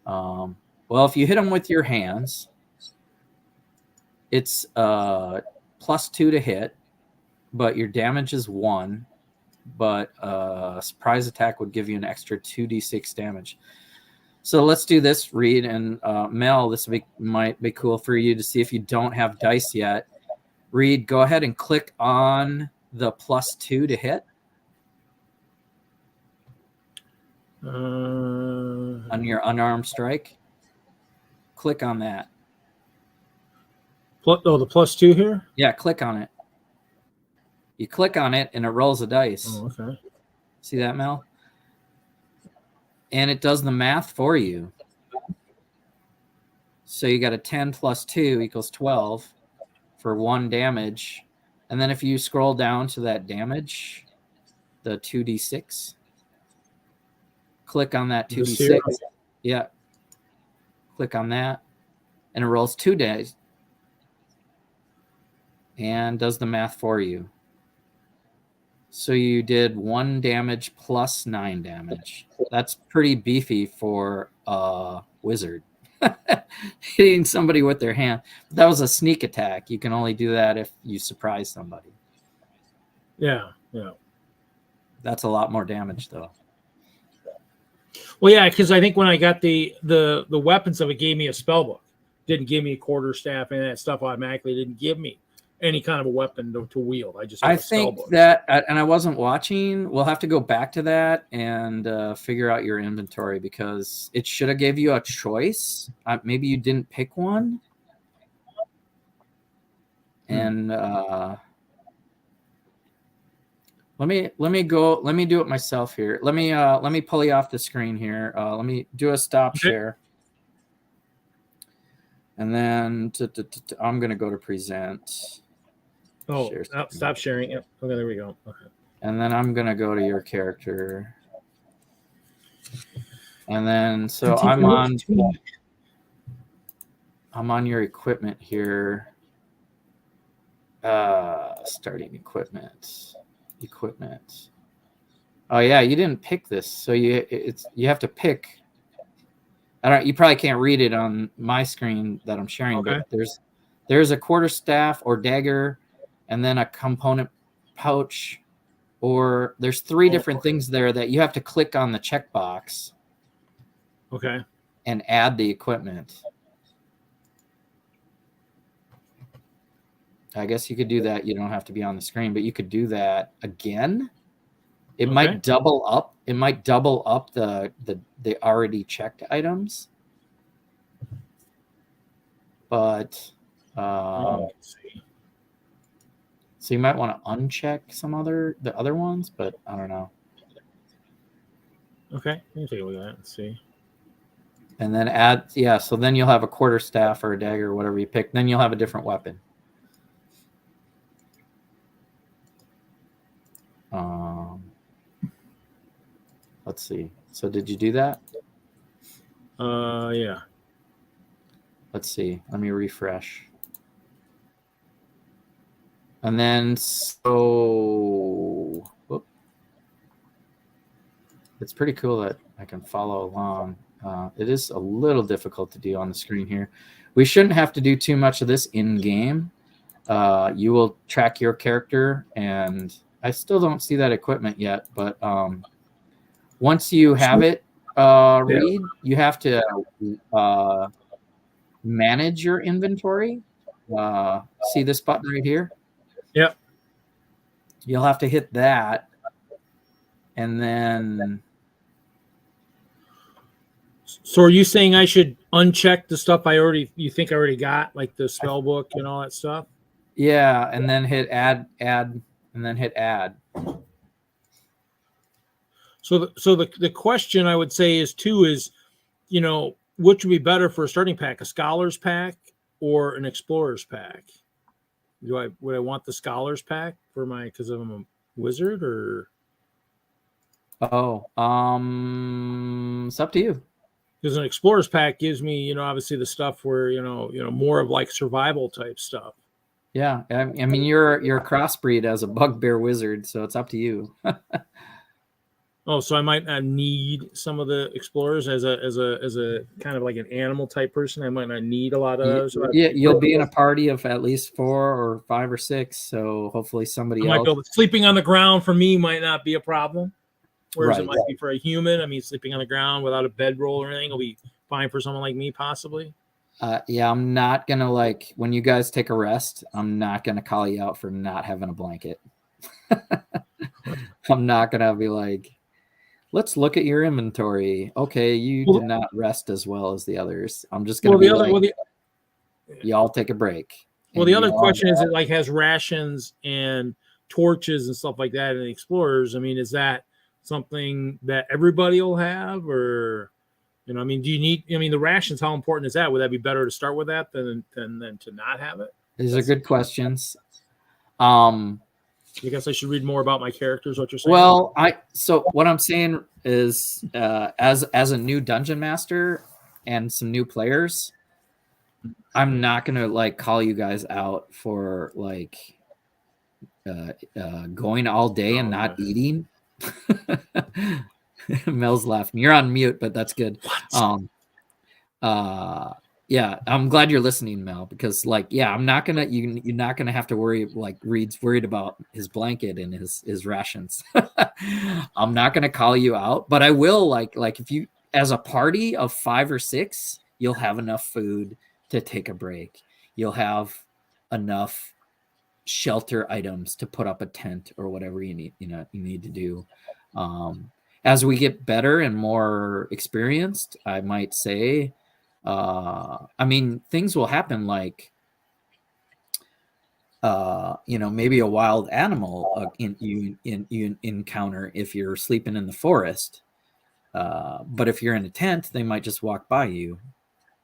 S2: Well, if you hit them with your hands, it's +2 to hit, but your damage is 1. But a surprise attack would give you an extra 2d6 damage. So let's do this, Reed, and Mel. This might be cool for you to see if you don't have dice yet. Reed, go ahead and click on the +2 to hit on your unarmed strike. Click on that.
S1: The +2 here?
S2: Yeah, click on it. You click on it, and it rolls a dice.
S1: Oh, okay.
S2: See that, Mel? and it does the math for you. So you got a 10 plus 2 equals 12 for 1 damage. And then if you scroll down to that damage, the 2d6, click on that 2d6. Yeah. Click on that. And it rolls 2 days and does the math for you. So you did 1 damage plus 9 damage. That's pretty beefy for a wizard. Hitting somebody with their hand. That was a sneak attack. You can only do that if you surprise somebody.
S1: Yeah.
S2: That's a lot more damage, though.
S1: Well, yeah, because I think when I got the weapons of it, gave me a spell book. Didn't give me a quarterstaff, and that stuff automatically didn't give me any kind of a weapon to wield. I
S2: think that, and I wasn't watching. We'll have to go back to that and figure out your inventory, because it should have gave you a choice. Maybe you didn't pick one. And let me do it myself here. Let me pull you off the screen here. Let me do a stop share. And then I'm going to go to present.
S1: Stop sharing. Yep. Okay, there we go. Okay.
S2: And then I'm going to go to your character. And then, so I'm on your equipment here. Starting equipment. Oh yeah, you didn't pick this. So you have to pick. You probably can't read it on my screen that I'm sharing, but there's a quarterstaff or dagger, and then a component pouch, or there's 3 different things there that you have to click on the checkbox.
S1: Okay.
S2: And add the equipment. I guess you could do that. You don't have to be on the screen, but you could do that again. It might double up. It might double up the already checked items. But so you might want to uncheck the other ones, but I don't know.
S1: Okay, let me take a look at that and see.
S2: And then add, so then you'll have a quarterstaff or a dagger or whatever you pick. Then you'll have a different weapon. Let's see. So did you do that?
S1: Yeah.
S2: Let's see. Let me refresh. And then it's pretty cool that I can follow along. It is a little difficult to do on the screen here. We shouldn't have to do too much of this in game. You will track your character, and I still don't see that equipment yet, but once you have it, Reed, you have to manage your inventory. See this button right here?
S1: Yep.
S2: You'll have to hit that, and then.
S1: So are you saying I should uncheck the stuff you think I already got, like the spell book and all that stuff?
S2: Yeah, and then hit add, and then hit add.
S1: So the question I would say is, which would be better for a starting pack, a scholar's pack or an explorer's pack? Would I want the scholar's pack because I'm a wizard, or?
S2: It's up to you.
S1: Because an explorer's pack gives me, obviously the stuff where, more of like survival type stuff.
S2: Yeah. I mean, you're a crossbreed as a bugbear wizard, so it's up to you.
S1: So I might not need some of the explorers as a kind of like an animal type person. I might not need a lot of those.
S2: Yeah, you'll be in a party of at least 4 or 5 or 6. So hopefully somebody else.
S1: Sleeping on the ground for me might not be a problem. Whereas it might be for a human. I mean, sleeping on the ground without a bedroll or anything will be fine for someone like me, possibly.
S2: I'm not going to, when you guys take a rest, I'm not going to call you out for not having a blanket. I'm not going to be like, let's look at your inventory. Okay, you did not rest as well as the others. I'm just going to y'all take a break.
S1: Well, the other question is, it has rations and torches and stuff like that in the explorers. I mean, is that something that everybody will have, or you know, I mean, do you need? I mean, the rations. How important is that? Would that be better to start with that than to not have it?
S2: These are good questions.
S1: I guess I should read more about my characters. What you're saying?
S2: Well, so what I'm saying is, as a new dungeon master and some new players, I'm not gonna like call you guys out for like going all day and not eating. Mel's laughing. You're on mute, but that's good. Yeah, I'm glad you're listening, Mel, because like, yeah, I'm not gonna you're not gonna have to worry like Reed's worried about his blanket and his rations. I'm not gonna call you out, but I will like if you as a party of 5 or 6, you'll have enough food to take a break. You'll have enough shelter items to put up a tent or whatever you need to do. As we get better and more experienced, I might say, I mean, things will happen like, maybe a wild animal you encounter if you're sleeping in the forest. But if you're in a tent, they might just walk by you.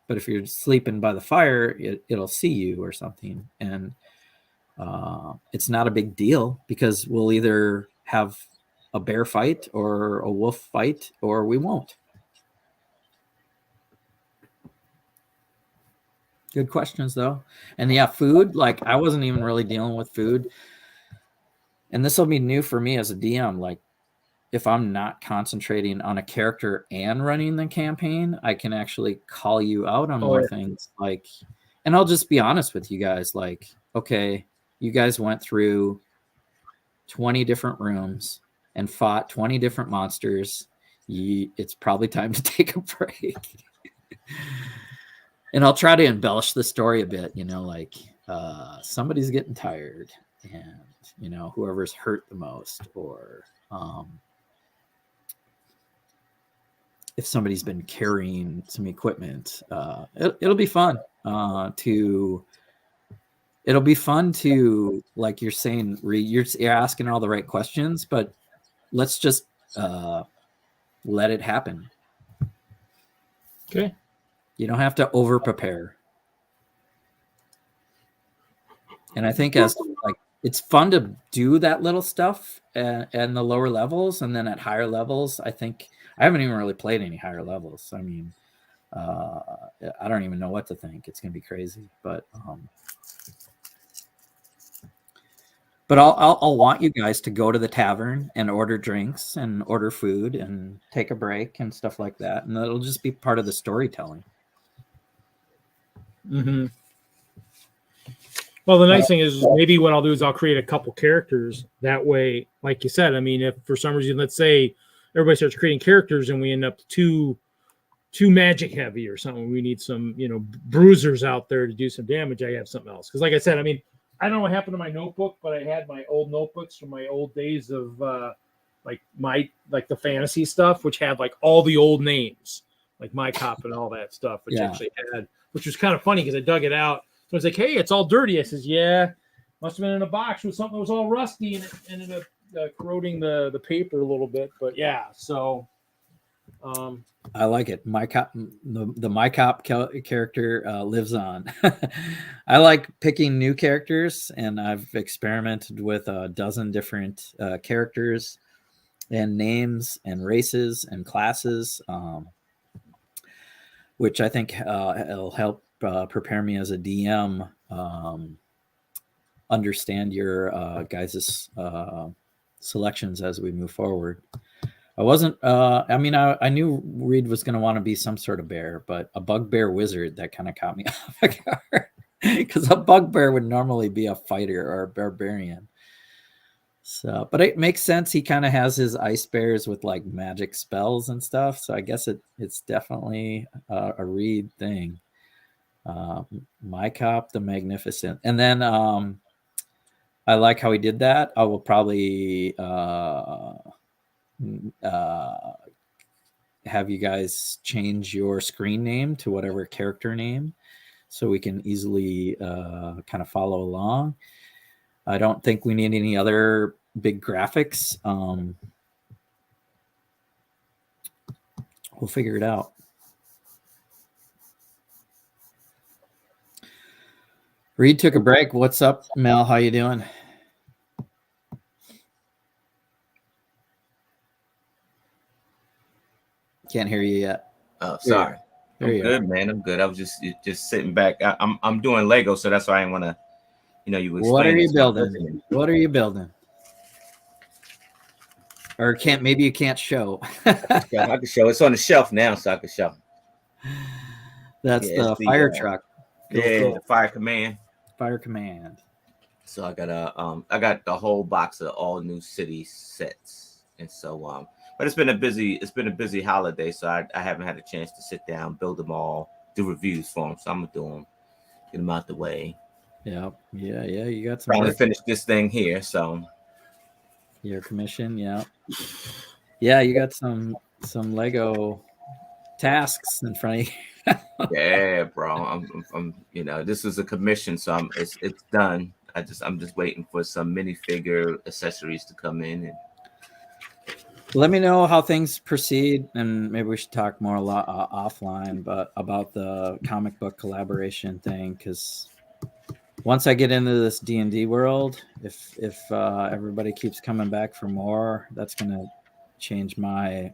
S2: But if you're sleeping by the fire, it'll see you or something. And it's not a big deal because we'll either have a bear fight or a wolf fight, or we won't. Good questions, though. And yeah, food, like I wasn't even really dealing with food. And this will be new for me as a DM. Like if I'm not concentrating on a character and running the campaign, I can actually call you out on more things. Like, and I'll just be honest with you guys. Like, okay, you guys went through 20 different rooms and fought 20 different monsters. It's probably time to take a break. And I'll try to embellish the story a bit, like somebody's getting tired and, whoever's hurt the most, or if somebody's been carrying some equipment, it'll be fun it'll be fun to, like you're saying, you're asking all the right questions, but let's just let it happen.
S1: Okay.
S2: You don't have to over prepare. And I think it's fun to do that little stuff and the lower levels. And then at higher levels, I think I haven't even really played any higher levels. I mean, I don't even know what to think. It's going to be crazy, but I'll want you guys to go to the tavern and order drinks and order food and take a break and stuff like that. And that'll just be part of the storytelling.
S1: Mm-hmm. Well, the nice thing is maybe what I'll do is I'll create a couple characters. That way, like you said, I mean, if for some reason, let's say everybody starts creating characters and we end up too magic heavy or something, we need some, bruisers out there to do some damage. I have something else. Because like I said, I mean, I don't know what happened to my notebook, but I had my old notebooks from my old days of like the fantasy stuff, which had like all the old names, like my cop and all that stuff, which was kind of funny because I dug it out. So I was like, hey, it's all dirty. I says, yeah, must have been in a box with something that was all rusty and it ended up corroding the paper a little bit. But yeah, so
S2: I like it. My cop, the my cop character lives on. I like picking new characters, and I've experimented with a dozen different characters and names and races and classes, which I think it'll help prepare me as a DM, understand your guys' selections as we move forward. I wasn't, I knew Reed was going to want to be some sort of bear, but a bugbear wizard, that kind of caught me off guard, because a bugbear would normally be a fighter or a barbarian. So, but it makes sense. He kind of has his ice bears with like magic spells and stuff. So I guess it's definitely a Reed thing. My Cop the Magnificent. And then I like how he did that. I will probably have you guys change your screen name to whatever character name so we can easily kind of follow along. I don't think we need any other big graphics. We'll figure it out. Reed took a break. What's up, Mel? How you doing? Can't hear you yet.
S3: Oh, sorry. I'm good, man. I'm good. I was just sitting back. I'm doing Lego, so that's why I didn't want to. You were.
S2: What are you building? What are you building? Or maybe you can't show.
S3: I can show. It's on the shelf now, so I can show.
S2: That's the fire truck.
S3: Cool. The fire command.
S2: Fire command.
S3: So I got the whole box of all new city sets, and so but it's been a busy holiday, so I haven't had a chance to sit down, build them all, do reviews for them. So I'm gonna do them, get them out the way.
S2: Yeah. You got some.
S3: Trying to finish this thing here, so.
S2: Your commission, yeah. You got some Lego tasks in front of you.
S3: Yeah, bro. I'm this is a commission, so it's done. I'm just waiting for some minifigure accessories to come in. And
S2: let me know how things proceed, and maybe we should talk more offline, but about the comic book collaboration thing, because once I get into this D&D world, if everybody keeps coming back for more, that's going to change my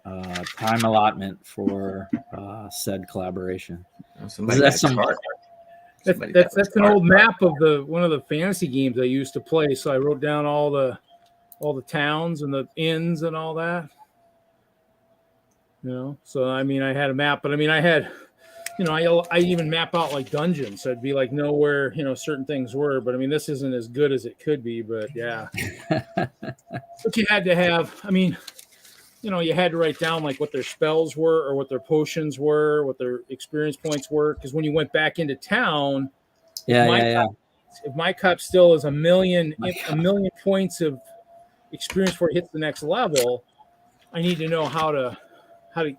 S2: time allotment for said collaboration. That's
S1: an old map of one of the fantasy games I used to play. So I wrote down all the towns and the inns and all that. So I had a map, but I had. I even map out like dungeons. So it'd be like know where, certain things were. But this isn't as good as it could be. But yeah. But you had to have, you had to write down like what their spells were or what their potions were, what their experience points were. Because when you went back into town, if my cup still is a million points of experience before it hits the next level, I need to know how to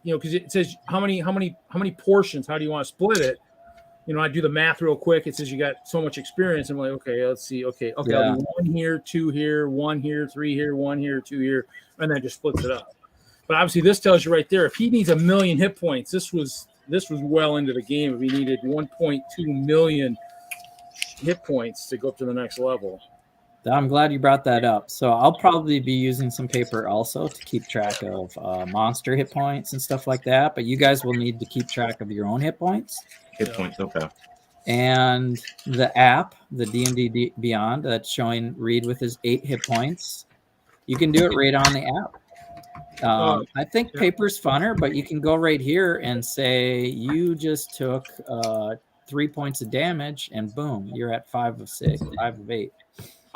S1: because it says how many portions, how do you want to split it? I do the math real quick. It says you got so much experience. I'm like, okay, let's see. Okay. I'll do 1 here, 2 here, 1 here, 3 here, 1 here, 2 here, and then just splits it up. But obviously this tells you right there, if he needs 1 million hit points, this was well into the game. If he needed 1.2 million hit points to go up to the next level.
S2: I'm glad you brought that up. So I'll probably be using some paper also to keep track of monster hit points and stuff like that. But you guys will need to keep track of your own hit points.
S3: Hit points, okay.
S2: And the app, the DnD Beyond, that's showing Reed with his 8 hit points. You can do it right on the app. I think paper's funner, but you can go right here and say you just took 3 points of damage, and boom, you're at 5 of 6, 5 of 8.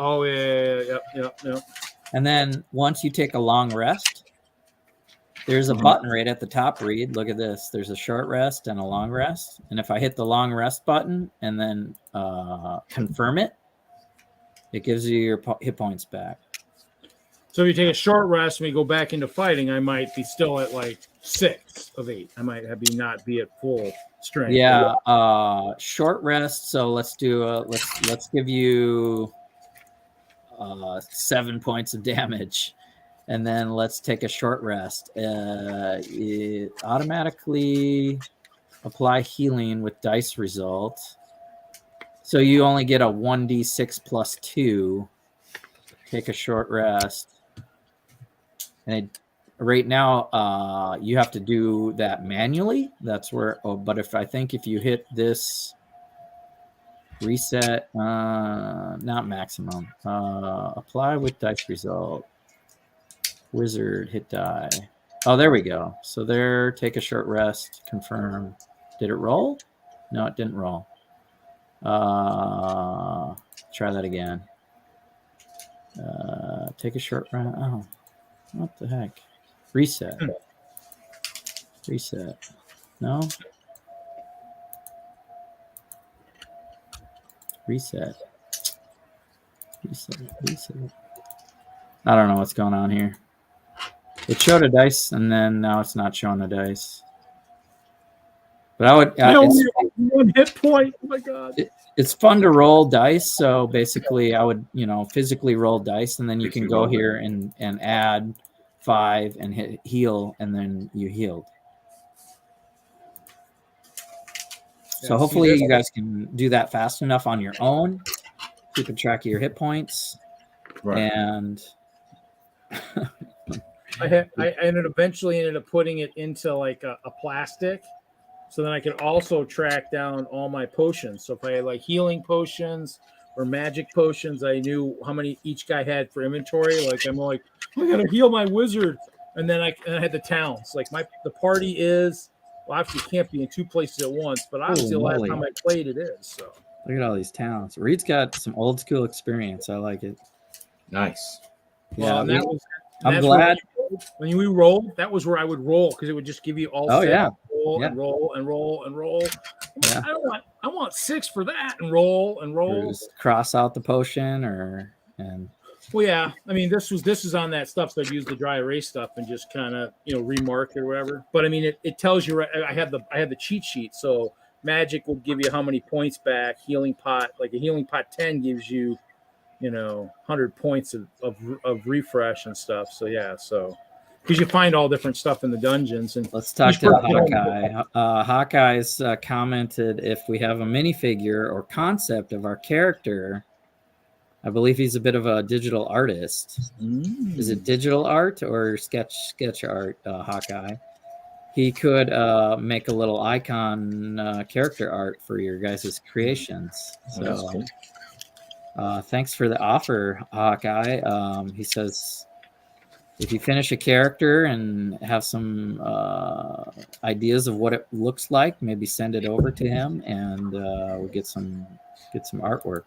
S1: Oh, yeah.
S2: And then once you take a long rest, there's a button right at the top, Reed. Look at this. There's a short rest and a long rest. And if I hit the long rest button and then confirm it, it gives you your hit points back.
S1: So if you take a short rest and we go back into fighting, I might be still at like 6 of 8. I might not be at full strength.
S2: Yeah, short rest. So let's do let's give you 7 points of damage, and then let's take a short rest. It automatically apply healing with dice result. So you only get a 1d6 plus 2. Take a short rest. And right now, you have to do that manually. That's where. But if you hit this reset, not maximum. Apply with dice result. Wizard hit die. Oh, there we go. So there. Take a short rest. Confirm. Did it roll? No, it didn't roll. Try that again. Take a short rest. Oh, what the heck? Reset. Reset. No. Reset. I don't know what's going on here. It showed a dice, and then now it's not showing a dice. But I would.
S1: One hit point. Oh my god.
S2: It's fun to roll dice. So basically, I would physically roll dice, and then you can go here and add 5 and hit heal, and then you healed. So hopefully you guys can do that fast enough on your own, keep a track of your hit points, and
S1: I eventually ended up putting it into like a plastic, so then I could also track down all my potions. So if I had like healing potions or magic potions, I knew how many each guy had for inventory. Like I'm like, I gotta heal my wizard, and then I had the towns. Like the party is. Well, obviously, you can't be in two places at once, but obviously, the last time I played, it is. So
S2: look at all these towns. Reed's got some old school experience. I like it.
S3: Nice.
S2: Yeah,
S1: well,
S2: I'm glad
S1: when we rolled. That was where I would roll because it would just give you all.
S2: Oh,
S1: six,
S2: yeah.
S1: roll
S2: Yeah.
S1: and roll and roll and roll.
S2: Yeah.
S1: I want 6 for that and roll and roll.
S2: Or just cross out the potion
S1: Well, yeah. I mean, this is on that stuff, so I'd use the dry erase stuff and just kind of remark it or whatever. But I mean, it tells you. I had the cheat sheet, so magic will give you how many points back. Healing pot, like a healing pot 10 gives you, 100 points of refresh and stuff. So yeah, because you find all different stuff in the dungeons. And
S2: let's talk to Hawkeye. Hawkeye's commented, if we have a minifigure or concept of our character. I believe he's a bit of a digital artist. Is it digital art or sketch art, Hawkeye? He could make a little icon character art for your guys' creations. So thanks for the offer, Hawkeye. He says, if you finish a character and have some ideas of what it looks like, maybe send it over to him and we'll get some artwork.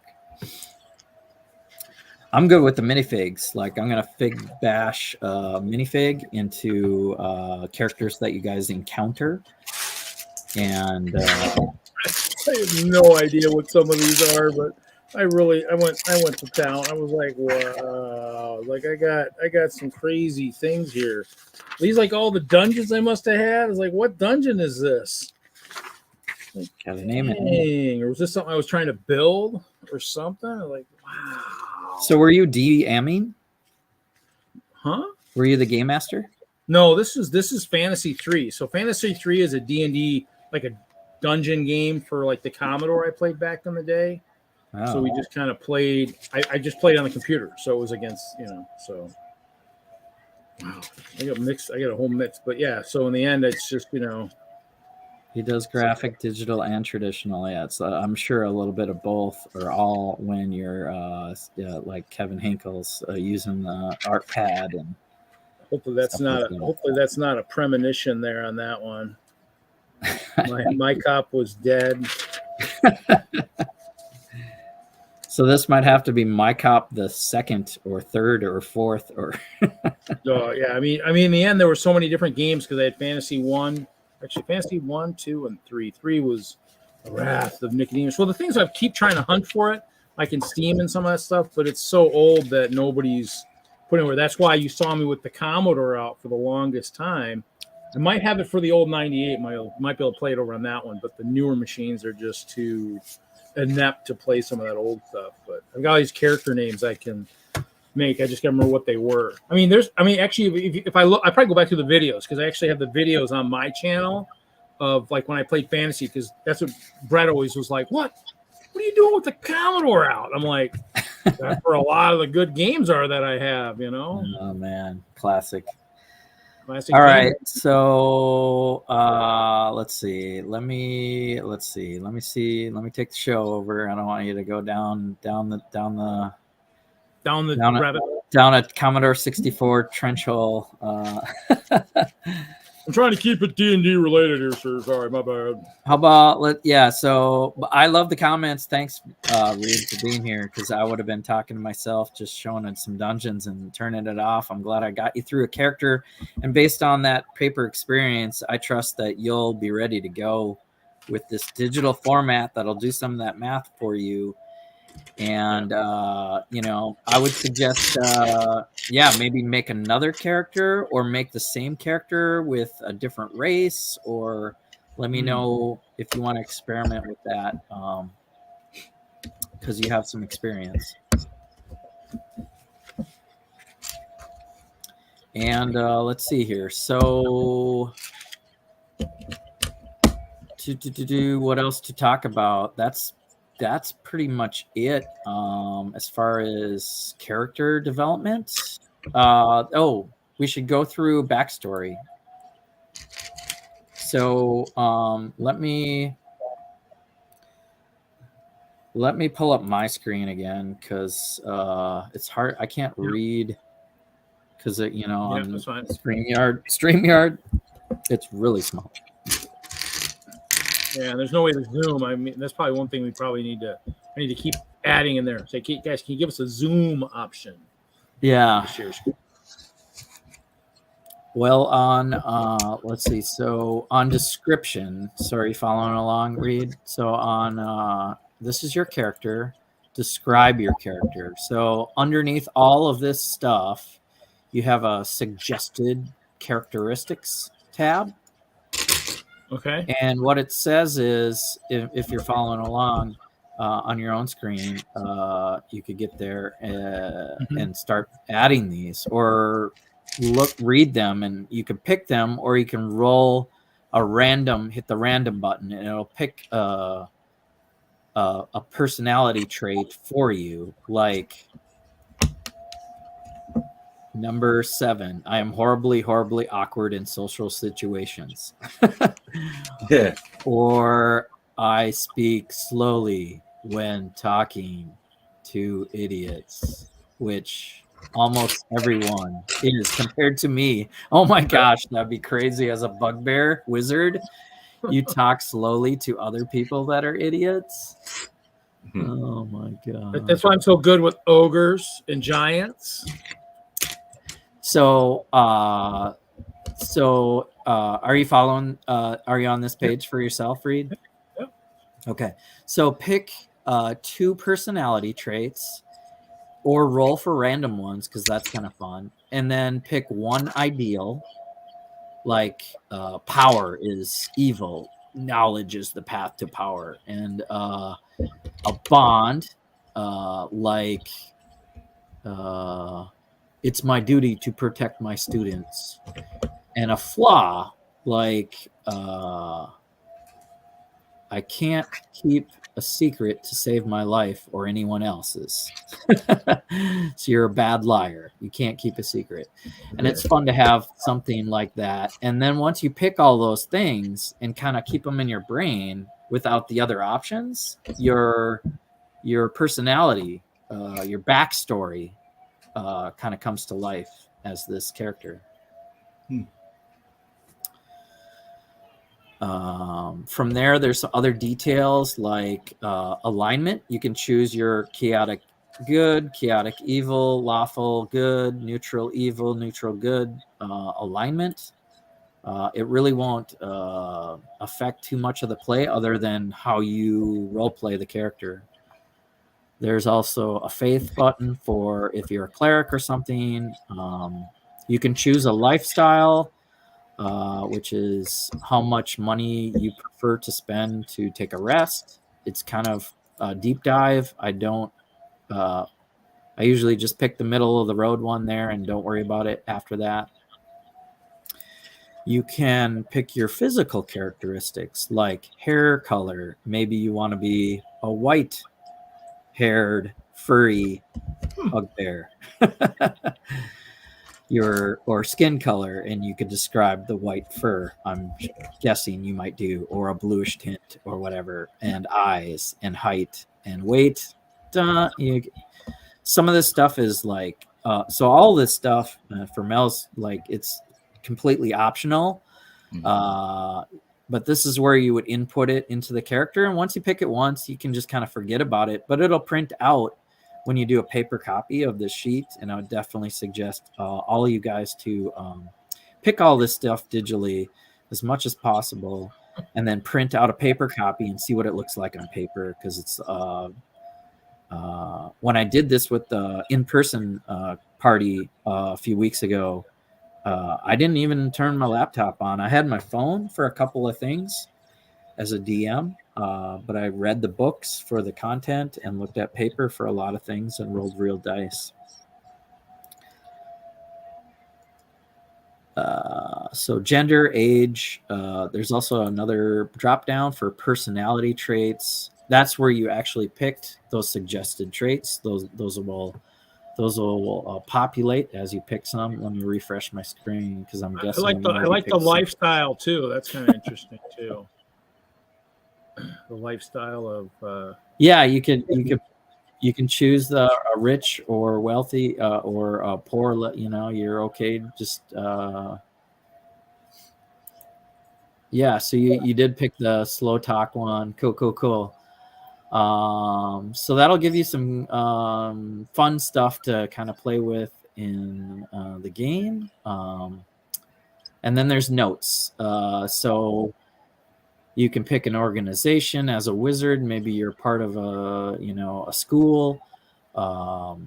S2: I'm good with the minifigs. Like I'm gonna fig bash minifig into characters that you guys encounter, and I
S1: have no idea what some of these are, but I went to town. I was like, wow, like I got some crazy things here. These like all the dungeons I must have had. I was like, what dungeon is this? Like,
S2: gotta name it.
S1: Or was this something I was trying to build or something? Like, wow.
S2: So were you DMing?
S1: Huh?
S2: Were you the game master?
S1: No, this is Fantasy 3. So Fantasy 3 is a D&D, like a dungeon game for like the Commodore I played back in the day. Oh. So we just kind of played. I just played on the computer, so it was against So wow, I got a whole mix. But yeah, so in the end, it's just
S2: He does graphic, digital, and traditional. Yeah, it's I'm sure a little bit of both or all when you're like Kevin Hinkle's using the art pad and.
S1: Hopefully that's not a premonition there on that one. My cop was dead.
S2: So this might have to be my cop the second or third or fourth or.
S1: So yeah, I mean, in the end there were so many different games because I had Fantasy 1. Actually, Fantasy 1, 2, and 3. 3 was the Wrath of Nicodemus. Well, the things I keep trying to hunt for it, I can Steam and some of that stuff, but it's so old that nobody's putting it. That's why you saw me with the Commodore out for the longest time. I might have it for the old 98. Might be able to play it over on that one, but the newer machines are just too inept to play some of that old stuff. But I've got all these character names I can make. I just gotta remember what they were. Actually, if I look, I probably go back to the videos because I actually have the videos on my channel of like when I played Fantasy, because that's what Brett always was like, what are you doing with the Commodore out? I'm like, that's where a lot of the good games are that I have,
S2: Oh man, classic. All
S1: game.
S2: right, so let's see. Let me take the show over. I don't want you to go down a Commodore 64 trench hole.
S1: I'm trying to keep it D&D related here, sir. Sorry, my bad.
S2: How about so I love the comments. Thanks, Reed, for being here, because I would have been talking to myself, just showing it some dungeons and turning it off. I'm glad I got you through a character, and based on that paper experience, I trust that you'll be ready to go with this digital format that'll do some of that math for you. And I would suggest maybe make another character or make the same character with a different race, or let me know if you want to experiment with that, because you have some experience. And let's see here. So What else to talk about? That's pretty much it as far as character development. We should go through backstory. So let me pull up my screen again, because it's hard. I can't read because on StreamYard, it's really small.
S1: Yeah, there's no way to zoom. I mean, that's probably one thing we probably need to keep adding in there. Say, guys, can you give us a zoom option?
S2: Yeah. Well, on let's see. So on description, sorry, following along, Reed. So on this is your character. Describe your character. So underneath all of this stuff, you have a suggested characteristics tab.
S1: Okay.
S2: And what it says is, if you're following along on your own screen, you could get there and start adding these, or read them, and you can pick them, or you can hit the random button, and it'll pick a personality trait for you, like number 7. I am horribly awkward in social situations.
S3: Yeah.
S2: Or I speak slowly when talking to idiots, which almost everyone is compared to me. Oh my gosh, that'd be crazy. As a bugbear wizard, you talk slowly to other people that are idiots. Oh my god.
S1: That's why I'm so good with ogres and giants.
S2: So are you following? Are you on this page for yourself, Reed?
S1: Yep.
S2: Okay. So pick 2 personality traits, or roll for random ones, because that's kind of fun. And then pick 1 ideal, like power is evil, knowledge is the path to power, and a bond, like it's my duty to protect my students, and a flaw, like I can't keep a secret to save my life or anyone else's. So you're a bad liar. You can't keep a secret. And it's fun to have something like that. And then once you pick all those things and kind of keep them in your brain without the other options, your personality, your backstory kind of comes to life as this character. From there, there's some other details like alignment. You can choose your chaotic good, chaotic evil, lawful good, neutral evil, neutral good alignment. It really won't affect too much of the play, other than how you role play the character. There's also a faith button for if you're a cleric or something. You can choose a lifestyle, which is how much money you prefer to spend to take a rest. It's kind of a deep dive. I usually just pick the middle of the road one there and don't worry about it after that. You can pick your physical characteristics, like hair color. Maybe you want to be a white-haired, furry bugbear. Or skin color, and you could describe the white fur, I'm guessing you might do, or a bluish tint or whatever, and eyes and height and weight. Some of this stuff is like so all this stuff for Mel's, like, it's completely optional, but this is where you would input it into the character, and once you pick it once, you can just kind of forget about it, but it'll print out when you do a paper copy of this sheet. And I would definitely suggest all of you guys to pick all this stuff digitally as much as possible, and then print out a paper copy and see what it looks like on paper. Because it's when I did this with the in-person party a few weeks ago, I didn't even turn my laptop on. I had my phone for a couple of things as a DM, but I read the books for the content and looked at paper for a lot of things and rolled real dice. So gender, age. There's also another drop down for personality traits. That's where you actually picked those suggested traits. Those will populate as you pick some. Let me refresh my screen because I'm guessing.
S1: I like the lifestyle too. That's kind of interesting too. The lifestyle of
S2: yeah, you can choose the rich or wealthy or poor. You're okay. Just yeah. So you did pick the slow talk one. Cool. So that'll give you some fun stuff to kind of play with in the game. And then there's notes. So you can pick an organization as a wizard. Maybe you're part of a school that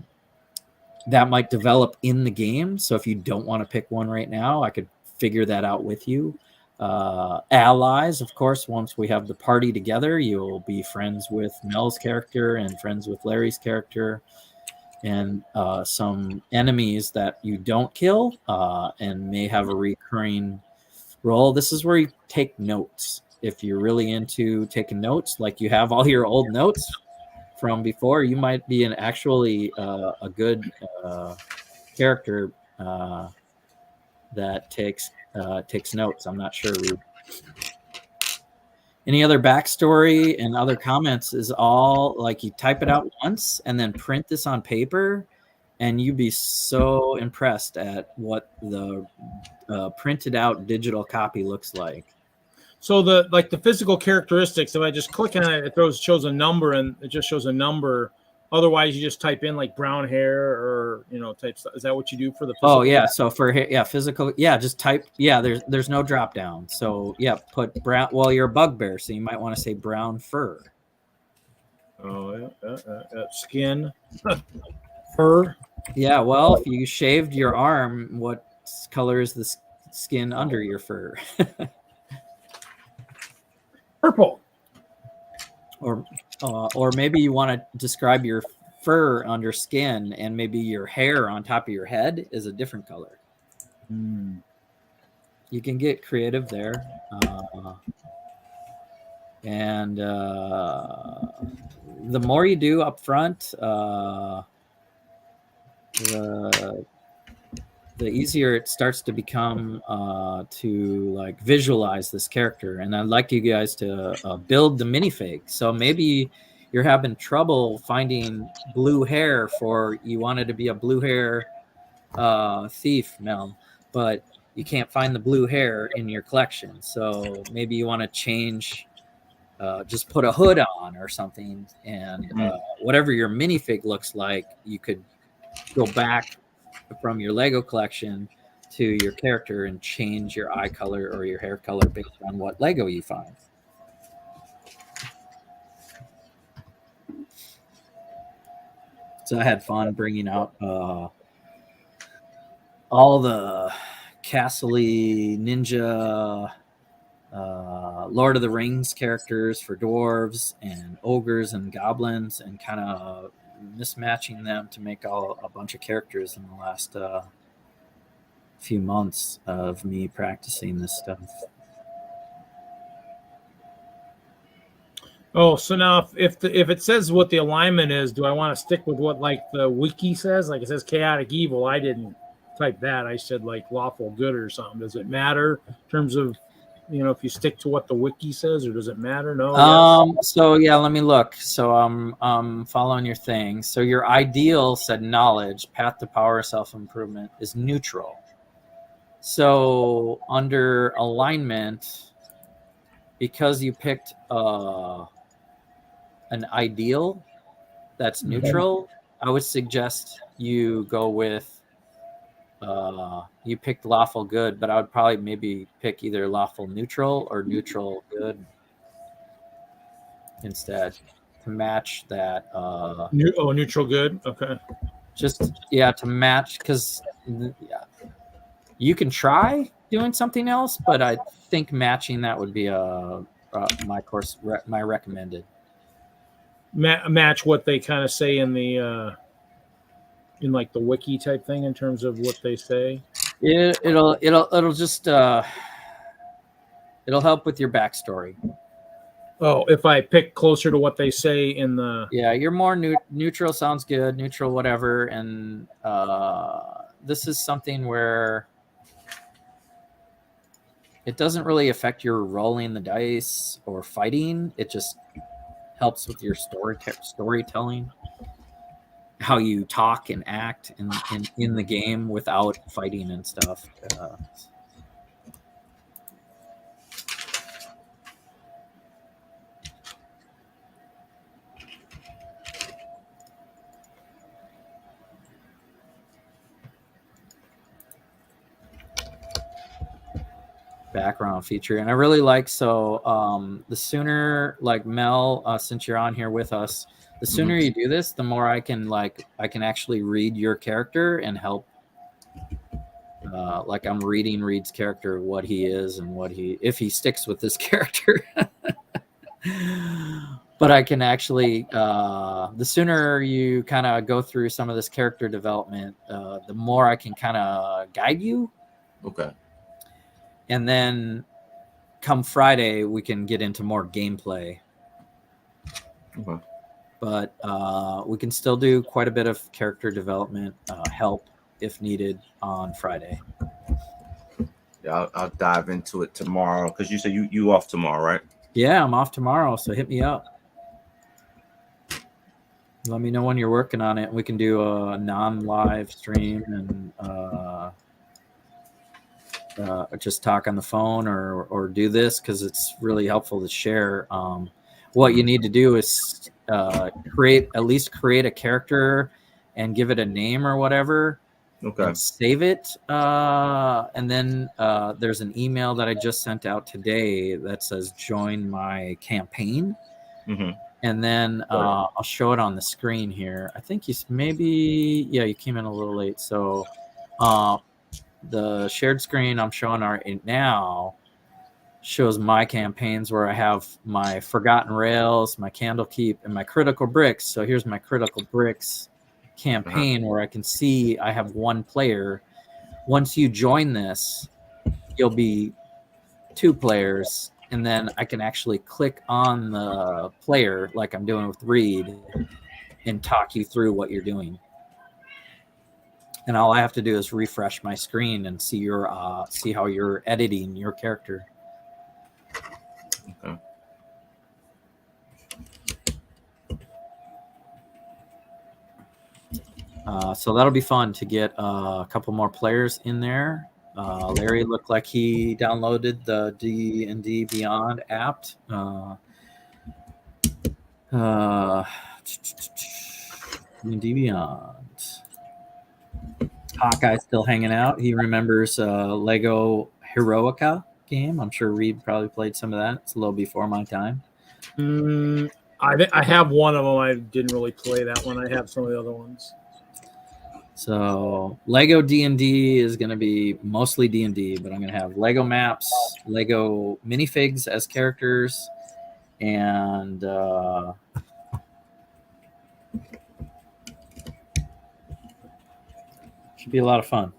S2: might develop in the game. So if you don't want to pick one right now, I could figure that out with you. Allies, of course, once we have the party together, you'll be friends with Mel's character and friends with Larry's character, and some enemies that you don't kill and may have a recurring role. This is where you take notes. If you're really into taking notes, like you have all your old notes from before, you might be actually a good character that takes notes. I'm not sure. Any other backstory and other comments is all like you type it out once and then print this on paper, and you'd be so impressed at what the printed out digital copy looks like.
S1: So the physical characteristics, if I just click on it, it shows a number, and it just shows a number. Otherwise, you just type in like brown hair or type stuff. Is that what you do for the physical?
S2: Oh yeah, so for physical, just type there's no drop down. So put brown. Well, you're a bugbear, so you might want to say brown fur.
S1: Oh yeah, skin, fur.
S2: Yeah, well, if you shaved your arm, what color is the skin under your fur?
S1: Purple.
S2: Or maybe you want to describe your fur under skin, and maybe your hair on top of your head is a different color. You can get creative there. And the more you do up front, the easier it starts to become to like visualize this character. And I'd like you guys to build the minifig. So maybe you're having trouble finding blue hair you wanted to be a blue hair thief, Mel, but you can't find the blue hair in your collection. So maybe you want to change, just put a hood on or something, and whatever your minifig looks like, you could go back from your Lego collection to your character and change your eye color or your hair color based on what Lego you find. So I had fun bringing out all the Castle-y ninja Lord of the Rings characters for dwarves and ogres and goblins, and kind of mismatching them to make a bunch of characters in the last few months of me practicing this stuff.
S1: Oh, so now if it says what the alignment is, do I want to stick with what like the wiki says? Like it says chaotic evil. I didn't type that. I said like lawful good or something. Does it matter in terms of if you stick to what the wiki says, or does it matter? No.
S2: Yes. So yeah, let me look. So I'm following your thing. So your ideal said knowledge, path to power, self-improvement is neutral. So under alignment, because you picked an ideal that's neutral, I would suggest you go with you picked lawful good, but I would probably maybe pick either lawful neutral or neutral good instead to match that.
S1: Neutral good. Okay.
S2: Just to match, because you can try doing something else, but I think matching that would be my recommended.
S1: Match what they kind of say in the in like the wiki type thing in terms of what they say.
S2: It'll just it'll help with your backstory.
S1: Oh, if I pick closer to what they say in the
S2: Yeah, you're more neutral. Sounds good. Neutral, whatever. And this is something where it doesn't really affect your rolling the dice or fighting. It just helps with your storytelling, how you talk and act in the game without fighting and stuff. Background feature, and I really like the sooner, like Mel, since you're on here with us, the sooner you do this, the more I can actually read your character and help. Like I'm reading Reed's character, what he is and if he sticks with this character. But I can actually, the sooner you kind of go through some of this character development, the more I can kind of guide you.
S3: Okay.
S2: And then come Friday, we can get into more gameplay.
S3: Okay.
S2: But we can still do quite a bit of character development help if needed on Friday.
S3: Yeah, I'll dive into it tomorrow because you said you off tomorrow, right?
S2: Yeah, I'm off tomorrow, so hit me up. Let me know when you're working on it. We can do a non-live stream and just talk on the phone or do this because it's really helpful to share. What you need to do is create a character and give it a name or whatever.
S3: Okay.
S2: And save it. And then there's an email that I just sent out today that says join my campaign.
S3: Mm-hmm.
S2: And then I'll show it on the screen here. I think you came in a little late. So the shared screen I'm showing right now shows my campaigns where I have my Forgotten Rails, my Candlekeep, and my Critical Bricks. So here's my Critical Bricks campaign where I can see I have one player. Once you join this, you'll be 2 players, and then I can actually click on the player like I'm doing with Reed and talk you through what you're doing. And all I have to do is refresh my screen and see how you're editing your character.
S3: Okay.
S2: So that'll be fun to get a couple more players in there. Larry looked like he downloaded the DnD Beyond app. DnD Beyond. Hawkeye's still hanging out. He remembers Lego Heroica game. I'm sure Reed probably played some of that. It's a little before my time.
S1: I have one of them. I didn't really play that one. I have some of the other ones.
S2: So Lego D&D is going to be mostly D&D, but I'm going to have Lego maps, Lego minifigs as characters, and should be a lot of fun.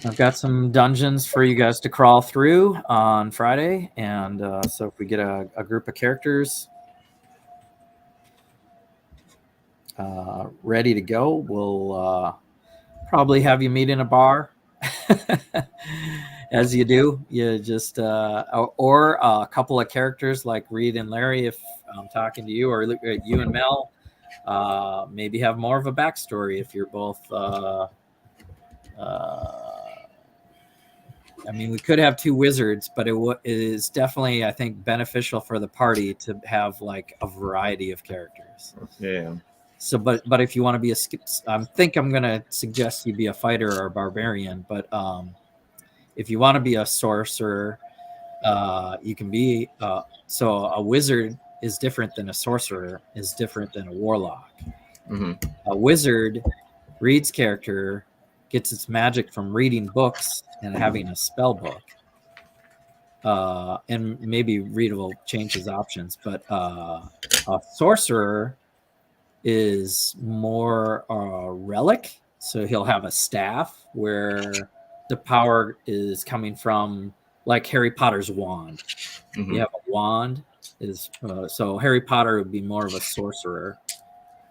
S2: I've got some dungeons for you guys to crawl through on Friday, and so if we get a group of characters ready to go, we'll probably have you meet in a bar. As you do, you just or a couple of characters like Reed and Larry, if I'm talking to you, or you and Mel, maybe have more of a backstory if you're both I mean, we could have 2 wizards, but it is definitely, I think, beneficial for the party to have like a variety of characters.
S3: Yeah.
S2: So, but if you want to be I'm going to suggest you be a fighter or a barbarian. But if you want to be a sorcerer, you can be. So a wizard is different than a sorcerer, is different than a warlock.
S3: Mm-hmm.
S2: A wizard, Reed's character, gets its magic from reading books and having a spell book. And maybe Reed will change his options. But a sorcerer is more relic. So he'll have a staff where the power is coming from, like Harry Potter's wand.
S3: Mhm.
S2: You have a wand. So Harry Potter would be more of a sorcerer,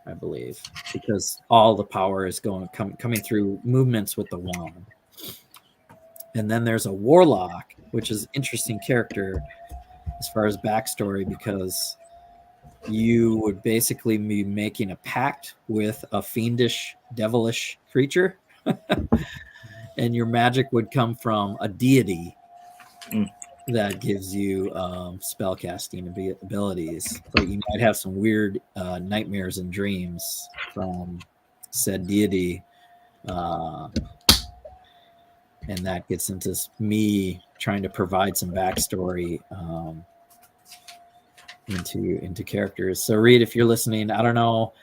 S2: I believe, because all the power is coming through movements with the wand. And then there's a warlock, which is an interesting character as far as backstory, because you would basically be making a pact with a fiendish, devilish creature, and your magic would come from a deity that gives you spellcasting abilities. But you might have some weird nightmares and dreams from said deity. And that gets into me trying to provide some backstory into characters. So Reed, if you're listening, I don't know,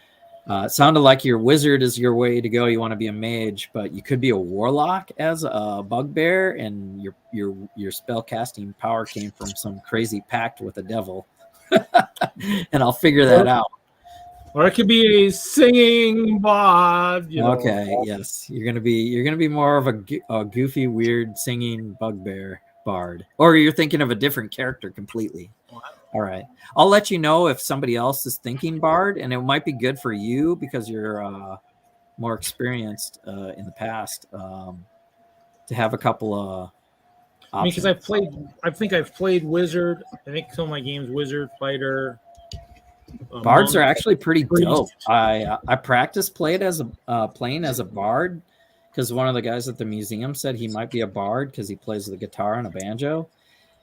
S2: it sounded like your wizard is your way to go. You want to be a mage, but you could be a warlock as a bugbear, and your spell casting power came from some crazy pact with a devil. And I'll figure that out.
S1: Or it could be a singing bard.
S2: Okay, yes, you're gonna be more of a goofy, weird singing bugbear bard, or you're thinking of a different character completely. All right, I'll let you know if somebody else is thinking bard, and it might be good for you because you're more experienced in the past to have a couple of.
S1: I mean, because I've played wizard. I think some of my games wizard, fighter.
S2: Bards are actually pretty dope. I practiced playing as a bard because one of the guys at the museum said he might be a bard because he plays the guitar and a banjo,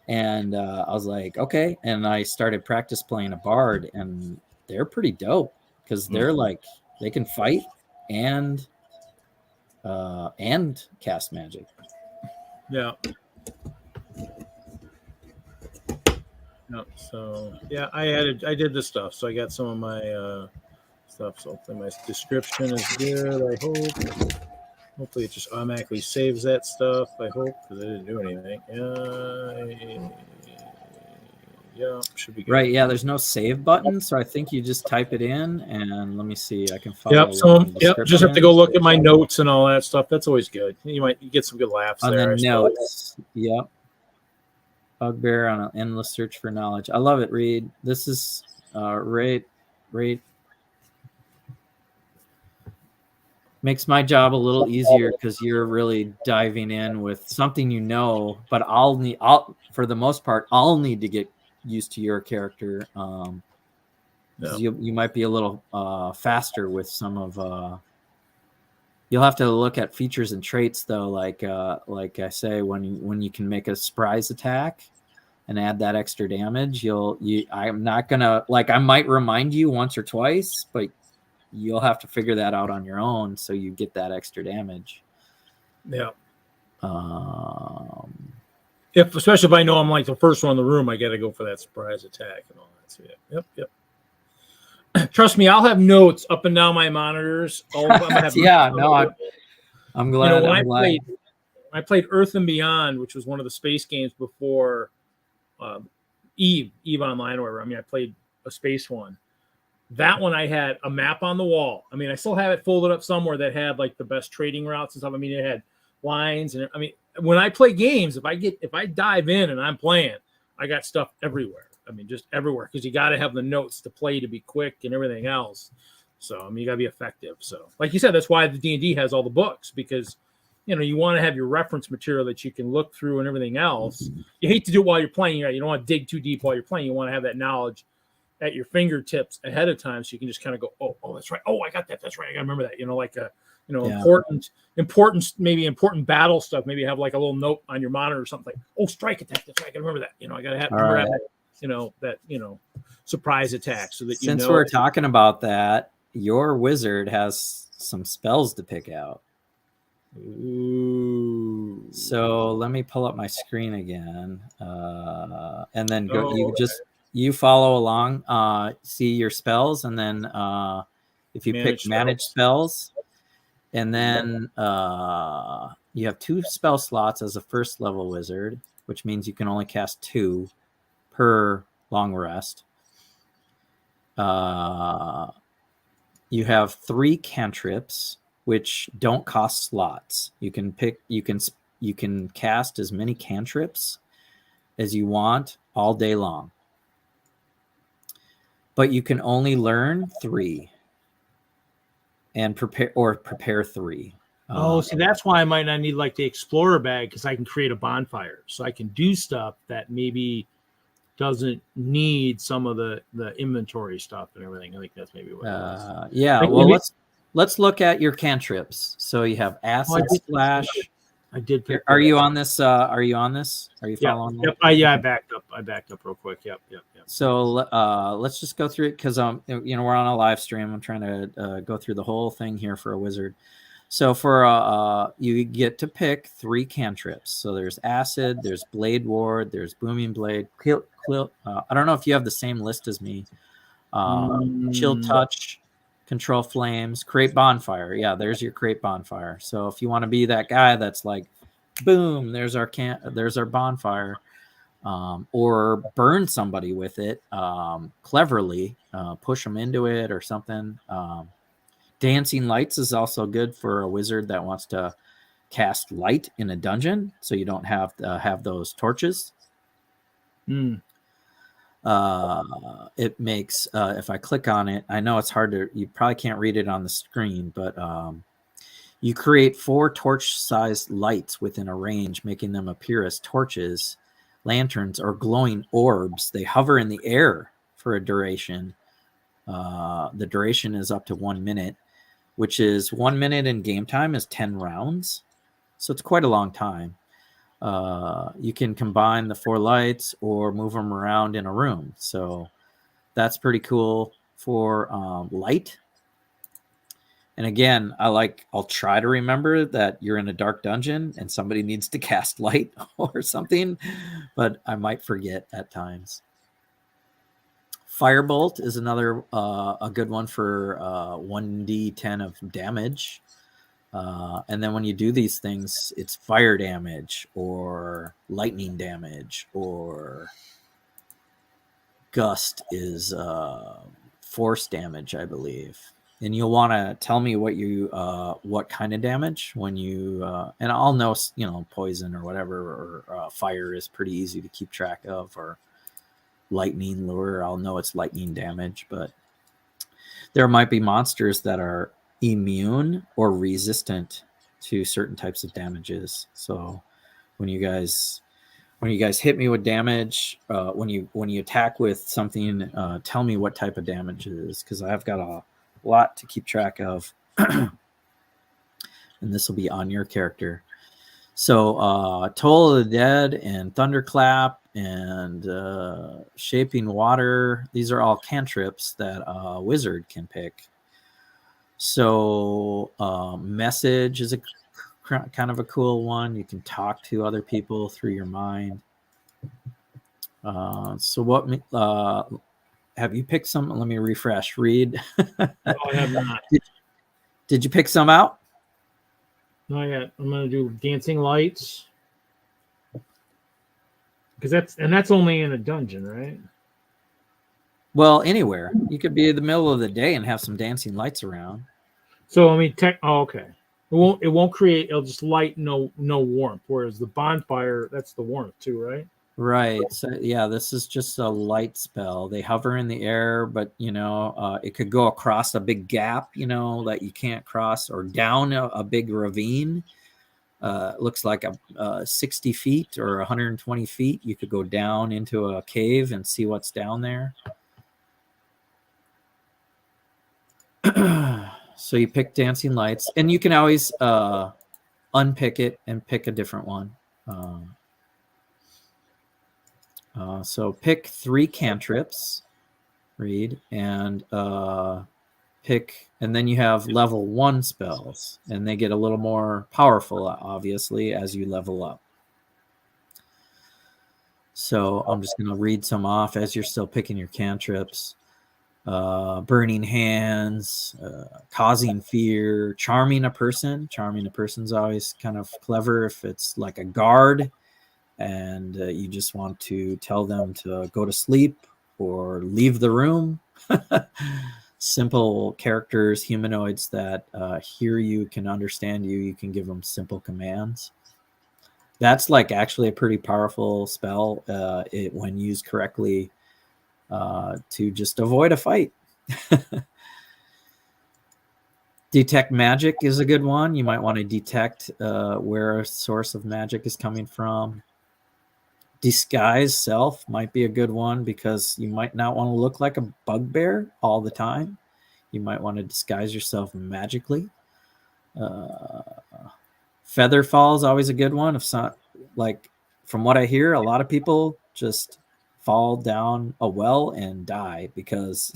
S2: and I was like, okay, and I started practice playing a bard, and they're pretty dope because they're like they can fight and cast magic.
S1: Yeah. No, so yeah, I did this stuff, so I got some of my stuff. So hopefully my description is good. I hope. Hopefully it just automatically saves that stuff. I hope, because I didn't do anything. Yeah, should be good.
S2: Right. Yeah, there's no save button, so I think you just type it in, and let me see. I can follow.
S1: Yep. So just have to go look at my notes and all that stuff. That's always good. You get some good laughs
S2: on
S1: there.
S2: The notes. Yep. Bugbear on an endless search for knowledge. I love it, Reed. This is Reed. Makes my job a little easier because you're really diving in with something you know. But for the most part, I'll need to get used to your character. You might be a little faster with some of. You'll have to look at features and traits, though, like I say, when you can make a surprise attack and add that extra damage. I'm not gonna I might remind you once or twice, but you'll have to figure that out on your own so you get that extra damage.
S1: Yeah. Especially if I know I'm like the first one in the room, I got to go for that surprise attack and all that. So yep. Trust me, I'll have notes up and down my monitors.
S2: I'm glad.
S1: I played Earth and Beyond, which was one of the space games before Eve Online, or whatever. I mean, I played a space one. That one I had a map on the wall. I mean, I still have it folded up somewhere that had like the best trading routes and stuff. I mean, it had lines, and I mean, when I play games, if I dive in and I'm playing, I got stuff everywhere. I mean, just everywhere, because you got to have the notes to play to be quick and everything else. So, I mean, you got to be effective. So, like you said, that's why the D&D has all the books, because, you want to have your reference material that you can look through and everything else. You hate to do it while you're playing. You don't want to dig too deep while you're playing. You want to have that knowledge at your fingertips ahead of time, so you can just kind of go, oh, that's right. Oh, I got that. That's right. I got to remember that. Important battle stuff. Maybe have like a little note on your monitor or something like, oh, strike attack. That's right. I got to remember that. I got to have that, surprise attack, so that
S2: since we're talking about that, your wizard has some spells to pick out.
S1: Ooh.
S2: So let me pull up my screen again, and then go. You follow along, see your spells, and then if you pick manage spells, and then you have 2 spell slots as a first level wizard, which means you can only cast 2 per long rest. You have 3 cantrips, which don't cost slots. You can cast as many cantrips as you want all day long, but you can only learn 3 and prepare 3.
S1: See, that's why I might not need like the explorer bag, because I can create a bonfire, so I can do stuff that maybe doesn't need some of the inventory stuff and everything. I think that's maybe what it is.
S2: Yeah. Well, let's look at your cantrips. So you have acid splash.
S1: I did.
S2: Are you on this? Are you following?
S1: Yep. I backed up. I backed up real quick. Yep.
S2: So let's just go through it, because we're on a live stream. I'm trying to go through the whole thing here for a wizard. So for you get to pick 3 cantrips. So there's acid, there's blade ward, there's booming blade. I don't know if you have the same list as me. Chill touch, control flames, create bonfire. Yeah, there's your create bonfire. So if you want to be that guy that's like, boom, there's our bonfire, or burn somebody with it cleverly, push them into it or something. Dancing lights is also good for a wizard that wants to cast light in a dungeon, so you don't have to have those torches. It makes, if I click on it, I know it's hard to, you probably can't read it on the screen, but you create 4 torch-sized lights within a range, making them appear as torches, lanterns, or glowing orbs. They hover in the air for a duration. The duration is up to 1 minute, which is 1 minute in game time is 10 rounds. So it's quite a long time. You can combine the 4 lights or move them around in a room. So that's pretty cool for light. And again, I'll try to remember that you're in a dark dungeon and somebody needs to cast light or something, but I might forget at times. Firebolt is another a good one for 1d10 of damage. And then when you do these things, it's fire damage or lightning damage, or gust is force damage, I believe. And you'll want to tell me what kind of damage when you and I'll know, poison or whatever, or fire is pretty easy to keep track of, or lightning lure, I'll know it's lightning damage. But there might be monsters that are immune or resistant to certain types of damages. So when you guys hit me with damage, when you attack with something, tell me what type of damage it is, because I've got a lot to keep track of. And this will be on your character. So Toll of the Dead and Thunderclap and Shaping Water, these are all cantrips that a wizard can pick. So Message is a kind of a cool one. You can talk to other people through your mind. So what have you picked some? Let me refresh. Read.
S1: I have not.
S2: Did you pick some out?
S1: Not yet. I'm going to do dancing lights, because that's only in a dungeon, right?
S2: Well, anywhere. You could be in the middle of the day and have some dancing lights around.
S1: So okay. It won't create. It'll just light, no warmth. Whereas the bonfire, that's the warmth too, right?
S2: Right. So yeah, this is just a light spell. They hover in the air, but it could go across a big gap, that you can't cross, or down a big ravine. Looks like 60 feet or 120 feet. You could go down into a cave and see what's down there. So you pick dancing lights, and you can always unpick it and pick a different one. So pick 3 cantrips, read, and pick, and then you have level 1 spells, and they get a little more powerful, obviously, as you level up. So I'm just going to read some off as you're still picking your cantrips. Burning Hands, Causing Fear, Charming a Person. Charming a Person's always kind of clever if it's like a guard and you just want to tell them to go to sleep or leave the room. simple characters, humanoids that hear you, can understand you. You can give them simple commands. That's like actually a pretty powerful spell when used correctly to just avoid a fight. Detect magic is a good one. You might want to detect where a source of magic is coming from. Disguise self might be a good one because you might not want to look like a bugbear all the time. You might want to disguise yourself magically. Feather fall is always a good one. If some, like from what I hear, a lot of people just fall down a well and die because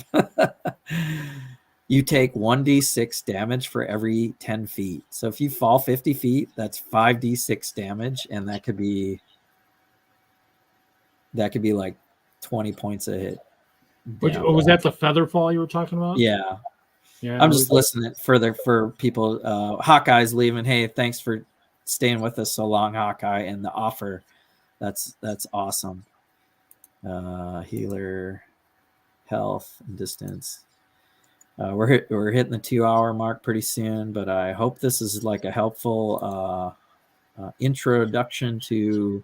S2: you take 1d6 damage for every 10 feet. So if you fall 50 feet, that's 5d6 damage, and that could be like 20 points a hit.
S1: Was that the feather fall you were talking about?
S2: Yeah.
S1: Yeah,
S2: I'm just listening further for people. Hawkeye's leaving. Hey, thanks for staying with us so long, Hawkeye, and the offer. That's awesome. Healer, health, and distance. We're hitting the 2-hour mark pretty soon, but I hope this is like a helpful introduction to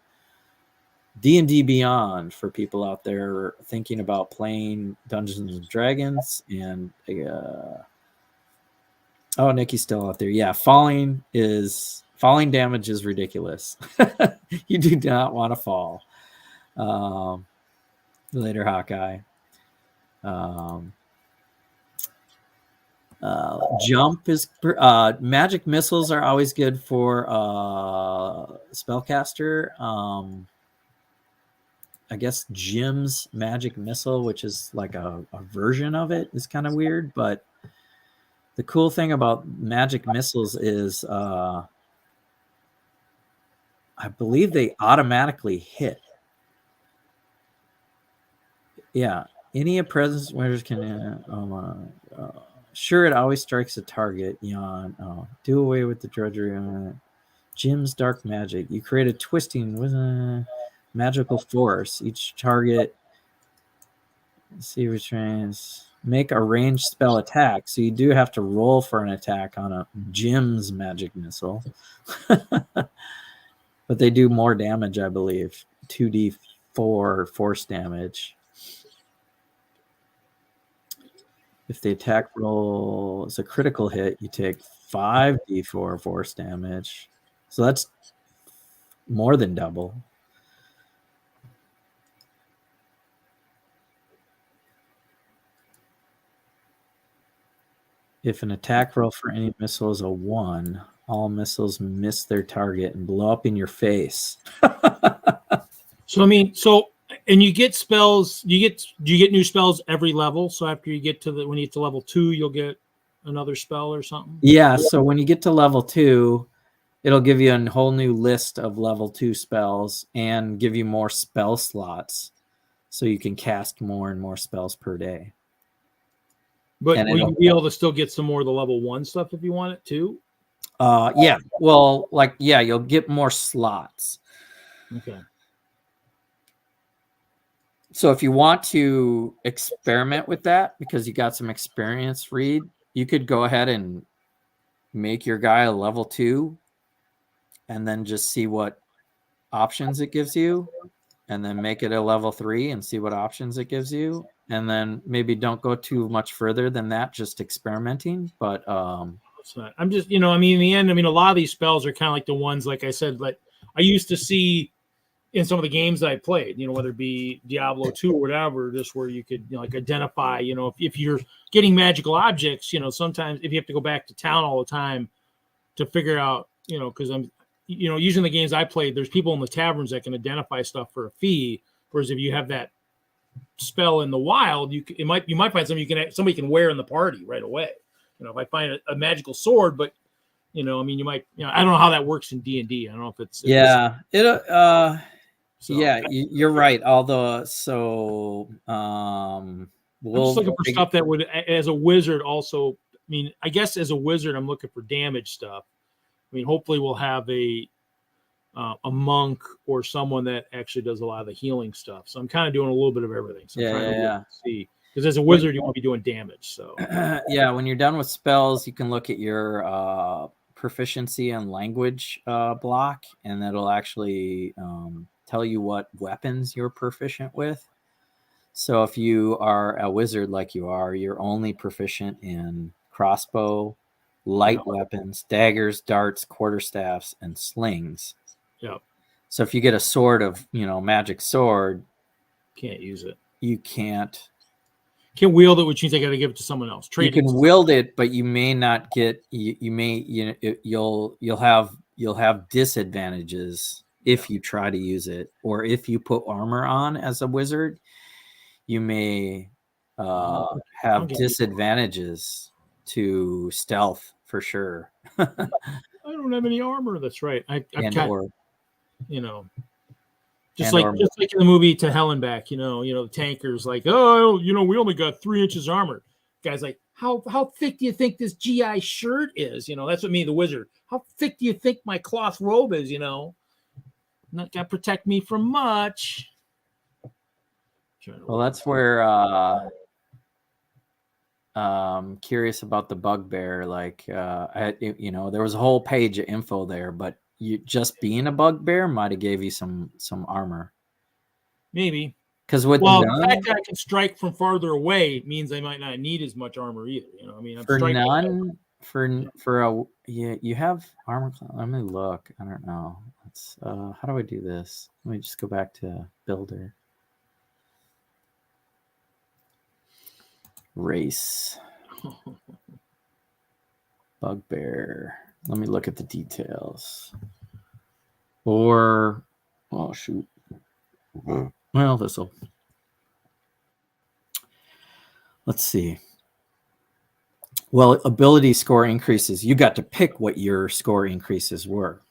S2: D&D Beyond for people out there thinking about playing Dungeons and Dragons. And oh, Nikki's still out there. Yeah, falling damage is ridiculous. You do not want to fall. Later, Hawkeye. Jump is magic missiles are always good for spellcaster. I guess Jim's magic missile, which is like a version of it, is kind of weird. But the cool thing about magic missiles is I believe they automatically hit. Yeah. Any presence wearers can sure, it always strikes a target. Yawn. Do away with the drudgery. Jim's dark magic. You create a twisting with a magical force. Each target. See retrains. Make a ranged spell attack. So you do have to roll for an attack on a Jim's magic missile. But they do more damage, I believe. 2d4 force damage. If the attack roll is a critical hit, you take 5d4 force damage. So that's more than double. If an attack roll for any missile is a 1, all missiles miss their target and blow up in your face.
S1: And you get spells. Do you get new spells every level? So after you get when you get to level 2, you'll get another spell or something.
S2: Yeah. So when you get to level 2, it'll give you a whole new list of level 2 spells and give you more spell slots, so you can cast more and more spells per day.
S1: But will you be able to still get some more of the level 1 stuff if you want it too?
S2: Yeah. Well, you'll get more slots.
S1: Okay.
S2: So if you want to experiment with that because you got some experience, Reed, you could go ahead and make your guy a level 2 and then just see what options it gives you, and then make it a level 3 and see what options it gives you. And then maybe don't go too much further than that, just experimenting. But
S1: it's not. I'm just, in the end, a lot of these spells are kind of like the ones, like I said, like I used to see in some of the games that I played, whether it be Diablo 2 or whatever, just where you could like identify, if you're getting magical objects, sometimes if you have to go back to town all the time to figure out, because I'm, using the games I played, there's people in the taverns that can identify stuff for a fee. Whereas if you have that spell in the wild, you might find something somebody can wear in the party right away. If I find a magical sword, but you might, I don't know how that works in D&D. I don't know if it's
S2: you're right. Although,
S1: I'm just looking for stuff that would, as a wizard, also. I guess as a wizard, I'm looking for damage stuff. Hopefully, we'll have a monk or someone that actually does a lot of the healing stuff. So I'm kind of doing a little bit of everything. So I'm trying to see. Because as a wizard, you want to be doing damage. So
S2: yeah, when you're done with spells, you can look at your proficiency and language block, and that'll actually tell you what weapons you're proficient with. So if you are a wizard like you are, you're only proficient in crossbow, light weapons, daggers, darts, quarterstaffs, and slings.
S1: Yep.
S2: So if you get a sword of, magic sword,
S1: can't use it.
S2: You can't
S1: wield it, which means I got to give it to someone else.
S2: You can wield it, but you may not get. You'll have disadvantages if you try to use it, or if you put armor on as a wizard, you may have disadvantages to stealth for sure.
S1: I don't have any armor. That's right. Just like in the movie To Hell and Back, the tanker's like, oh, we only got 3 inches armor. Guy's like, how thick do you think this GI shirt is? That's what me, the wizard. How thick do you think my cloth robe is? Not gonna protect me from much.
S2: Well, that's where curious about the bugbear. Like, there was a whole page of info there, but you just being a bugbear might have gave you some armor.
S1: Maybe.
S2: Because the
S1: fact that I can strike from farther away means I might not need as much armor either.
S2: You have armor. Let me look. I don't know. How do I do this? Let me just go back to builder. Race. Bugbear. Let me look at the details. Or, oh shoot. Well, this'll. Let's see. Well, ability score increases. You got to pick what your score increases were.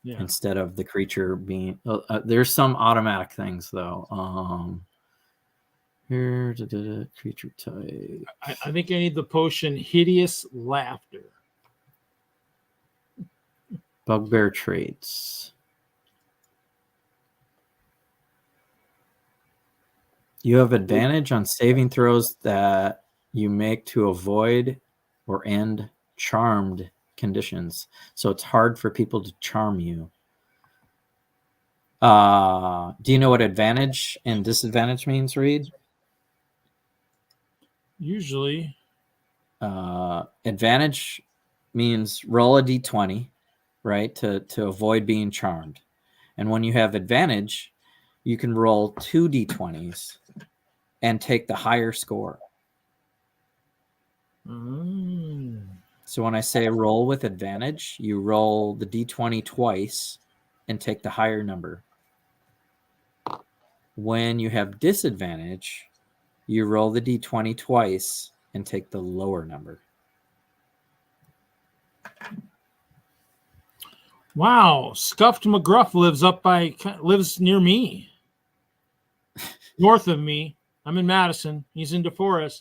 S2: Yeah. Instead of the creature being. There's some automatic things though. Here, creature type.
S1: I think I need the potion Hideous Laughter.
S2: Bugbear traits. You have advantage on saving throws that you make to avoid or end charmed conditions. So it's hard for people to charm you. Do you know what advantage and disadvantage means, Reed?
S1: Usually.
S2: Advantage means roll a d20, right, to avoid being charmed. And when you have advantage, you can roll 2 d20s and take the higher score. So when I say roll with advantage, you roll the d20 twice and take the higher number. When you have disadvantage, you roll the d20 twice and take the lower number.
S1: Wow, Scuffed McGruff lives near me, north of me. I'm in Madison. He's in DeForest.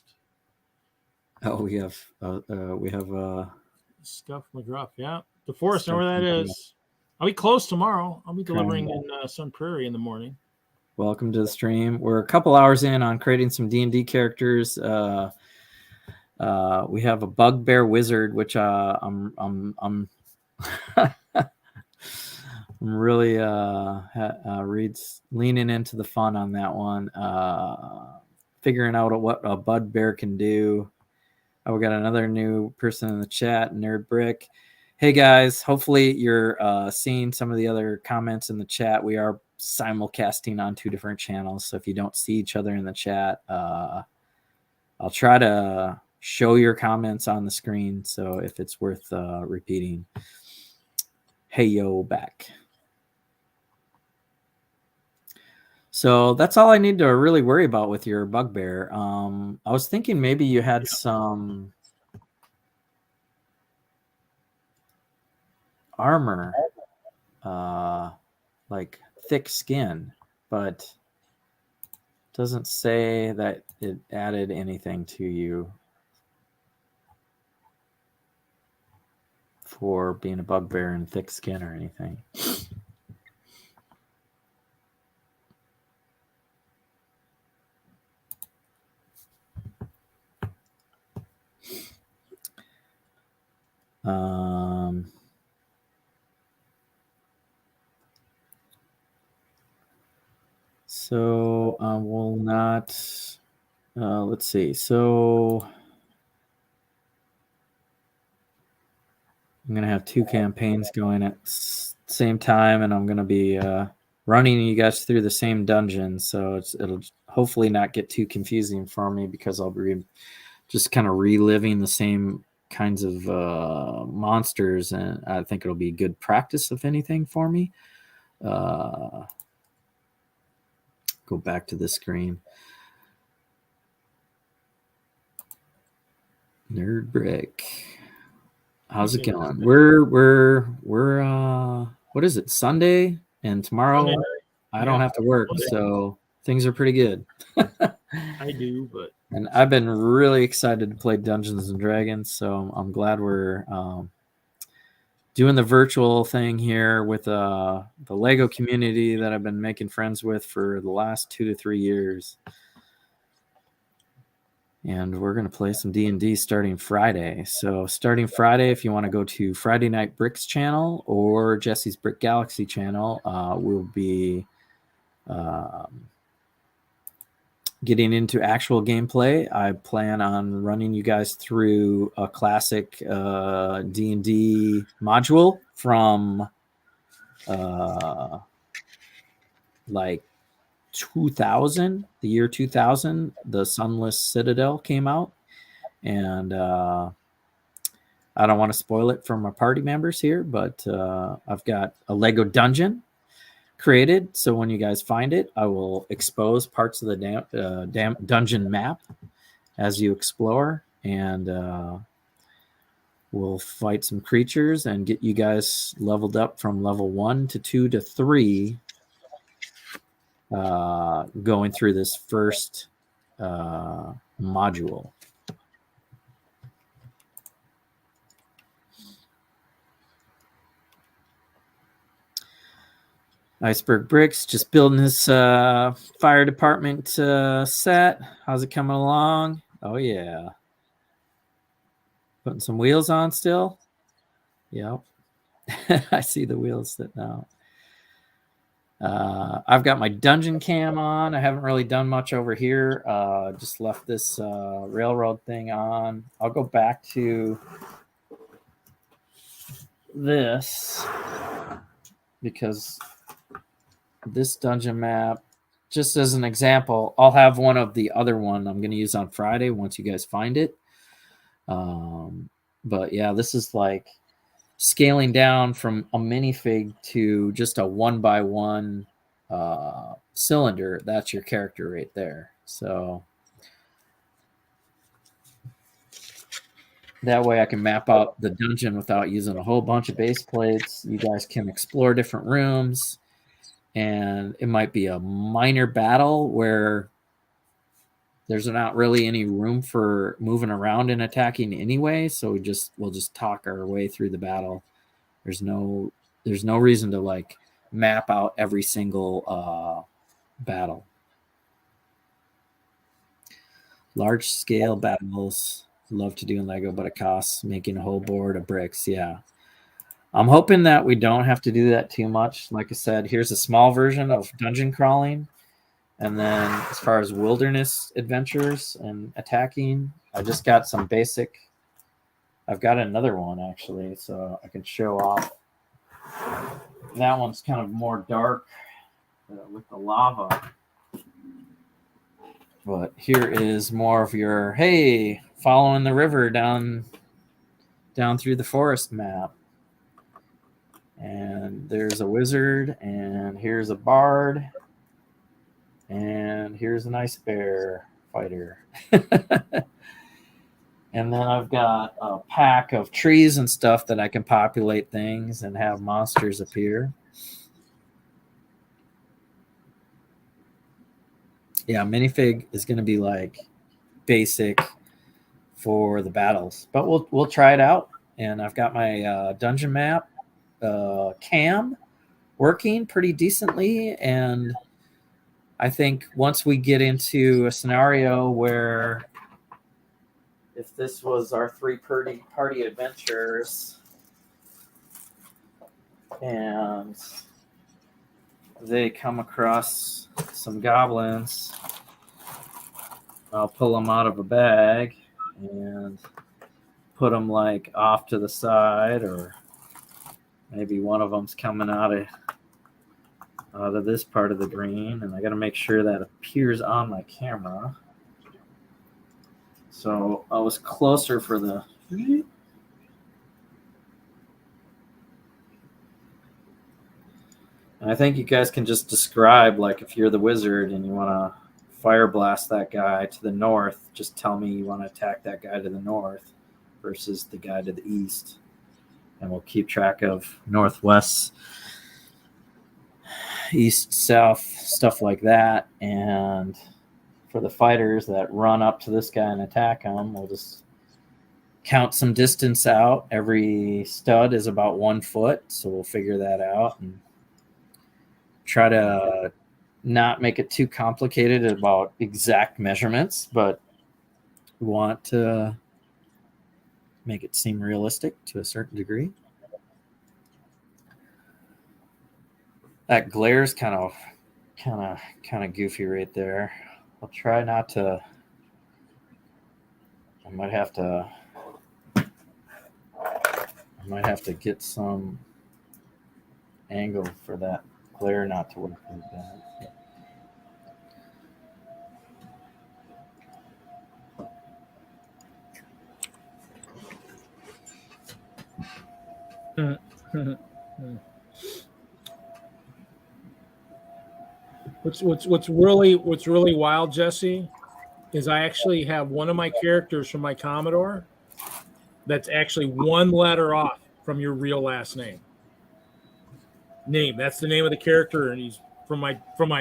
S2: Oh, we have
S1: Scuffed McGruff. Yeah, DeForest. Know where that is. I'll be close tomorrow. I'll be delivering in Sun Prairie in the morning.
S2: Welcome to the stream. We're a couple hours in on creating some D&D characters. We have a bugbear wizard, which I'm really Reed's leaning into the fun on that one. Figuring out what a bugbear can do. We got another new person in the chat, Nerd Brick. Hey guys, hopefully you're seeing some of the other comments in the chat. We are simulcasting on 2 different channels, so if you don't see each other in the chat, I'll try to show your comments on the screen, so if it's worth repeating. Hey yo, back. So that's all I need to really worry about with your bugbear. I was thinking maybe you had some armor, like thick skin, but doesn't say that it added anything to you for being a bugbear and thick skin or anything. So I will not. Let's see. So I'm gonna have 2 campaigns going at same time, and I'm gonna be running you guys through the same dungeon. So it'll hopefully not get too confusing for me, because I'll be just kind of reliving the same kinds of monsters, and I think it'll be good practice, if anything, for me. Go back to the screen. Nerd Brick. How's it going? We're what is it? Sunday, and tomorrow I don't have to work, so things are pretty good.
S1: I do, but
S2: and I've been really excited to play Dungeons and Dragons, so I'm glad we're doing the virtual thing here with the Lego community that I've been making friends with for the last 2 to 3 years. And we're going to play some D&D starting Friday. So starting Friday, if you want to go to Friday Night Bricks channel or Jesse's Brick Galaxy channel, we'll be getting into actual gameplay. I plan on running you guys through a classic D&D module from like 2000, the year 2000, the Sunless Citadel came out, and I don't want to spoil it for my party members here, but I've got a Lego dungeon created, so when you guys find it, I will expose parts of the dungeon map as you explore, and we'll fight some creatures and get you guys leveled up from level 1 to 2 to 3, going through this first module. Iceberg Bricks, just building this fire department set. How's it coming along? Oh yeah. Putting some wheels on still? Yep. I see the wheels sitting out. I've got my dungeon cam on. I haven't really done much over here. Just left this railroad thing on. I'll go back to this because this dungeon map, just as an example, I'll have one of the other one I'm going to use on Friday once you guys find it. But yeah, this is like scaling down from a minifig to just a 1x1 cylinder. That's your character right there. So that way I can map out the dungeon without using a whole bunch of base plates. You guys can explore different rooms, and it might be a minor battle where there's not really any room for moving around and attacking anyway. So we'll just talk our way through the battle. There's no reason to like map out every single battle. Large scale battles, love to do in Lego, but it costs making a whole board of bricks. Yeah. I'm hoping that we don't have to do that too much. Like I said, here's a small version of dungeon crawling. And then as far as wilderness adventures and attacking, I just got some basic. I've got another one actually, so I can show off. That one's kind of more dark with the lava. But here is more of your, hey, following the river down through the forest map. And there's a wizard, and here's a bard. And here's an ice bear fighter. And then I've got a pack of trees and stuff that I can populate things and have monsters appear. Yeah, minifig is going to be like basic for the battles, but we'll try it out. And I've got my dungeon map cam working pretty decently, and I think once we get into a scenario where if this was our three-party adventures and they come across some goblins, I'll pull them out of a bag and put them like off to the side, or maybe one of them's coming out of this part of the green, and I got to make sure that appears on my camera. So I was closer for the. And I think you guys can just describe, like, if you're the wizard and you want to fire blast that guy to the north, just tell me you want to attack that guy to the north versus the guy to the east. And we'll keep track of northwest, east, south, stuff like that. And for the fighters that run up to this guy and attack him, we'll just count some distance out. Every stud is about 1 foot, so we'll figure that out and try to not make it too complicated about exact measurements, but we want to make it seem realistic to a certain degree. That glare's kind of goofy right there. I'll try not to. I might have to get some angle for that glare not to work like that.
S1: What's really wild, Jesse, is I actually have one of my characters from my Commodore that's actually one letter off from your real last name. That's the name of the character, and he's from my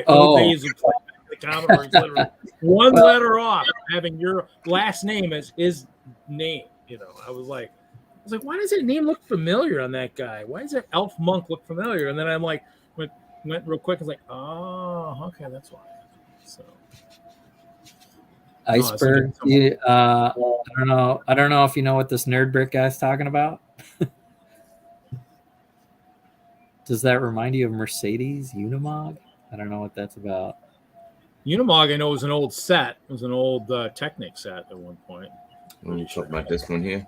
S1: old days of playing the Commodore. He's literally one letter off having your last name as his name. I was like, why does that name look familiar on that guy? Why does that elf monk look familiar? And then I'm like, went real quick. I was like, oh, okay, that's why. So,
S2: Iceberg. I don't know. I don't know if you know what this nerd brick guy's talking about. Does that remind you of Mercedes Unimog? I don't know what that's about.
S1: Unimog, I know, was an old set. It was an old Technic set at one point.
S3: Let me talk about this one here.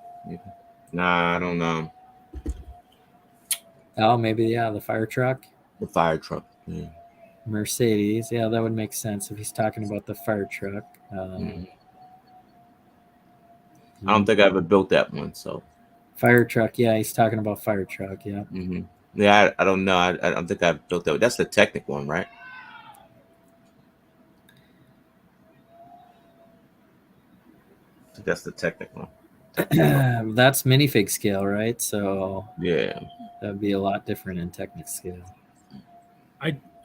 S3: Nah, I don't know.
S2: Oh, maybe, yeah, the fire truck.
S3: The fire truck. Yeah.
S2: Mercedes. Yeah, that would make sense if he's talking about the fire truck.
S3: I don't think I ever built that one. So
S2: fire truck. Yeah, he's talking about fire truck. Yeah.
S3: Mm-hmm. Yeah, I don't know. I don't think I've built that. That's the Technic one, right? I think that's the Technic one.
S2: That's minifig scale, right? So
S3: yeah,
S2: that'd be a lot different in Technic scale.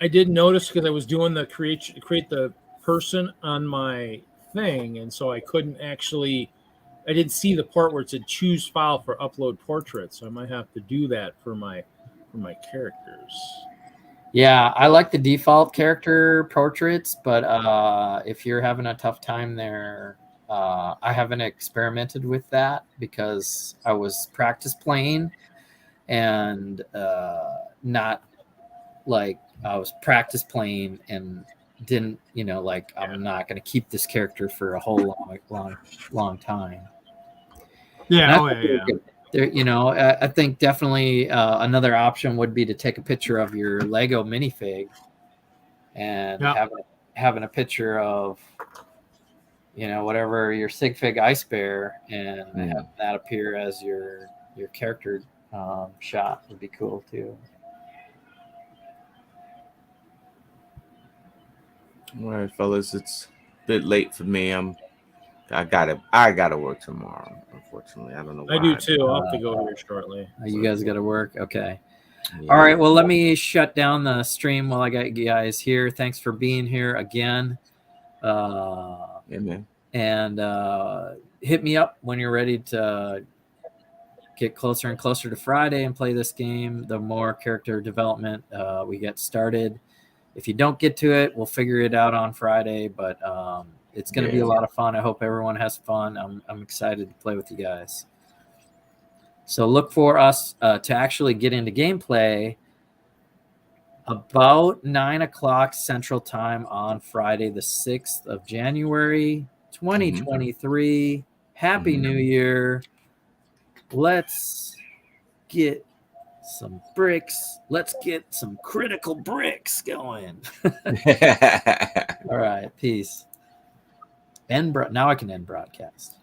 S1: I did notice because I was doing the create the person on my thing, and so I couldn't actually. I didn't see the part where it said choose file for upload portrait, so I might have to do that for my characters.
S2: Yeah, I like the default character portraits, but if you're having a tough time there, I haven't experimented with that because I was practice playing and not like I was practice playing and didn't, I'm not going to keep this character for a whole long time.
S1: Yeah,
S2: There, I think definitely another option would be to take a picture of your Lego minifig and having a picture of, whatever your sig fig ice bear and have that appear as your character shot would be cool too.
S3: All right, fellas, it's a bit late for me. I gotta work tomorrow. Unfortunately, I don't know why.
S1: I do too. I'll have to go here shortly.
S2: You guys got to work. Okay.
S3: Yeah.
S2: All right. Well, let me shut down the stream while I got you guys here. Thanks for being here again.
S3: Yeah, man.
S2: And hit me up when you're ready to get closer and closer to Friday and play this game. The more character development we get started, If you don't get to it, we'll figure it out on Friday. But it's going to be a lot of fun. I hope everyone has fun. I'm excited to play with you guys. So look for us to actually get into gameplay about 9 o'clock Central Time on Friday, the 6th of January, 2023. Happy New Year. Let's get some bricks. Let's get some critical bricks going. All right. Peace. Now I can end broadcast.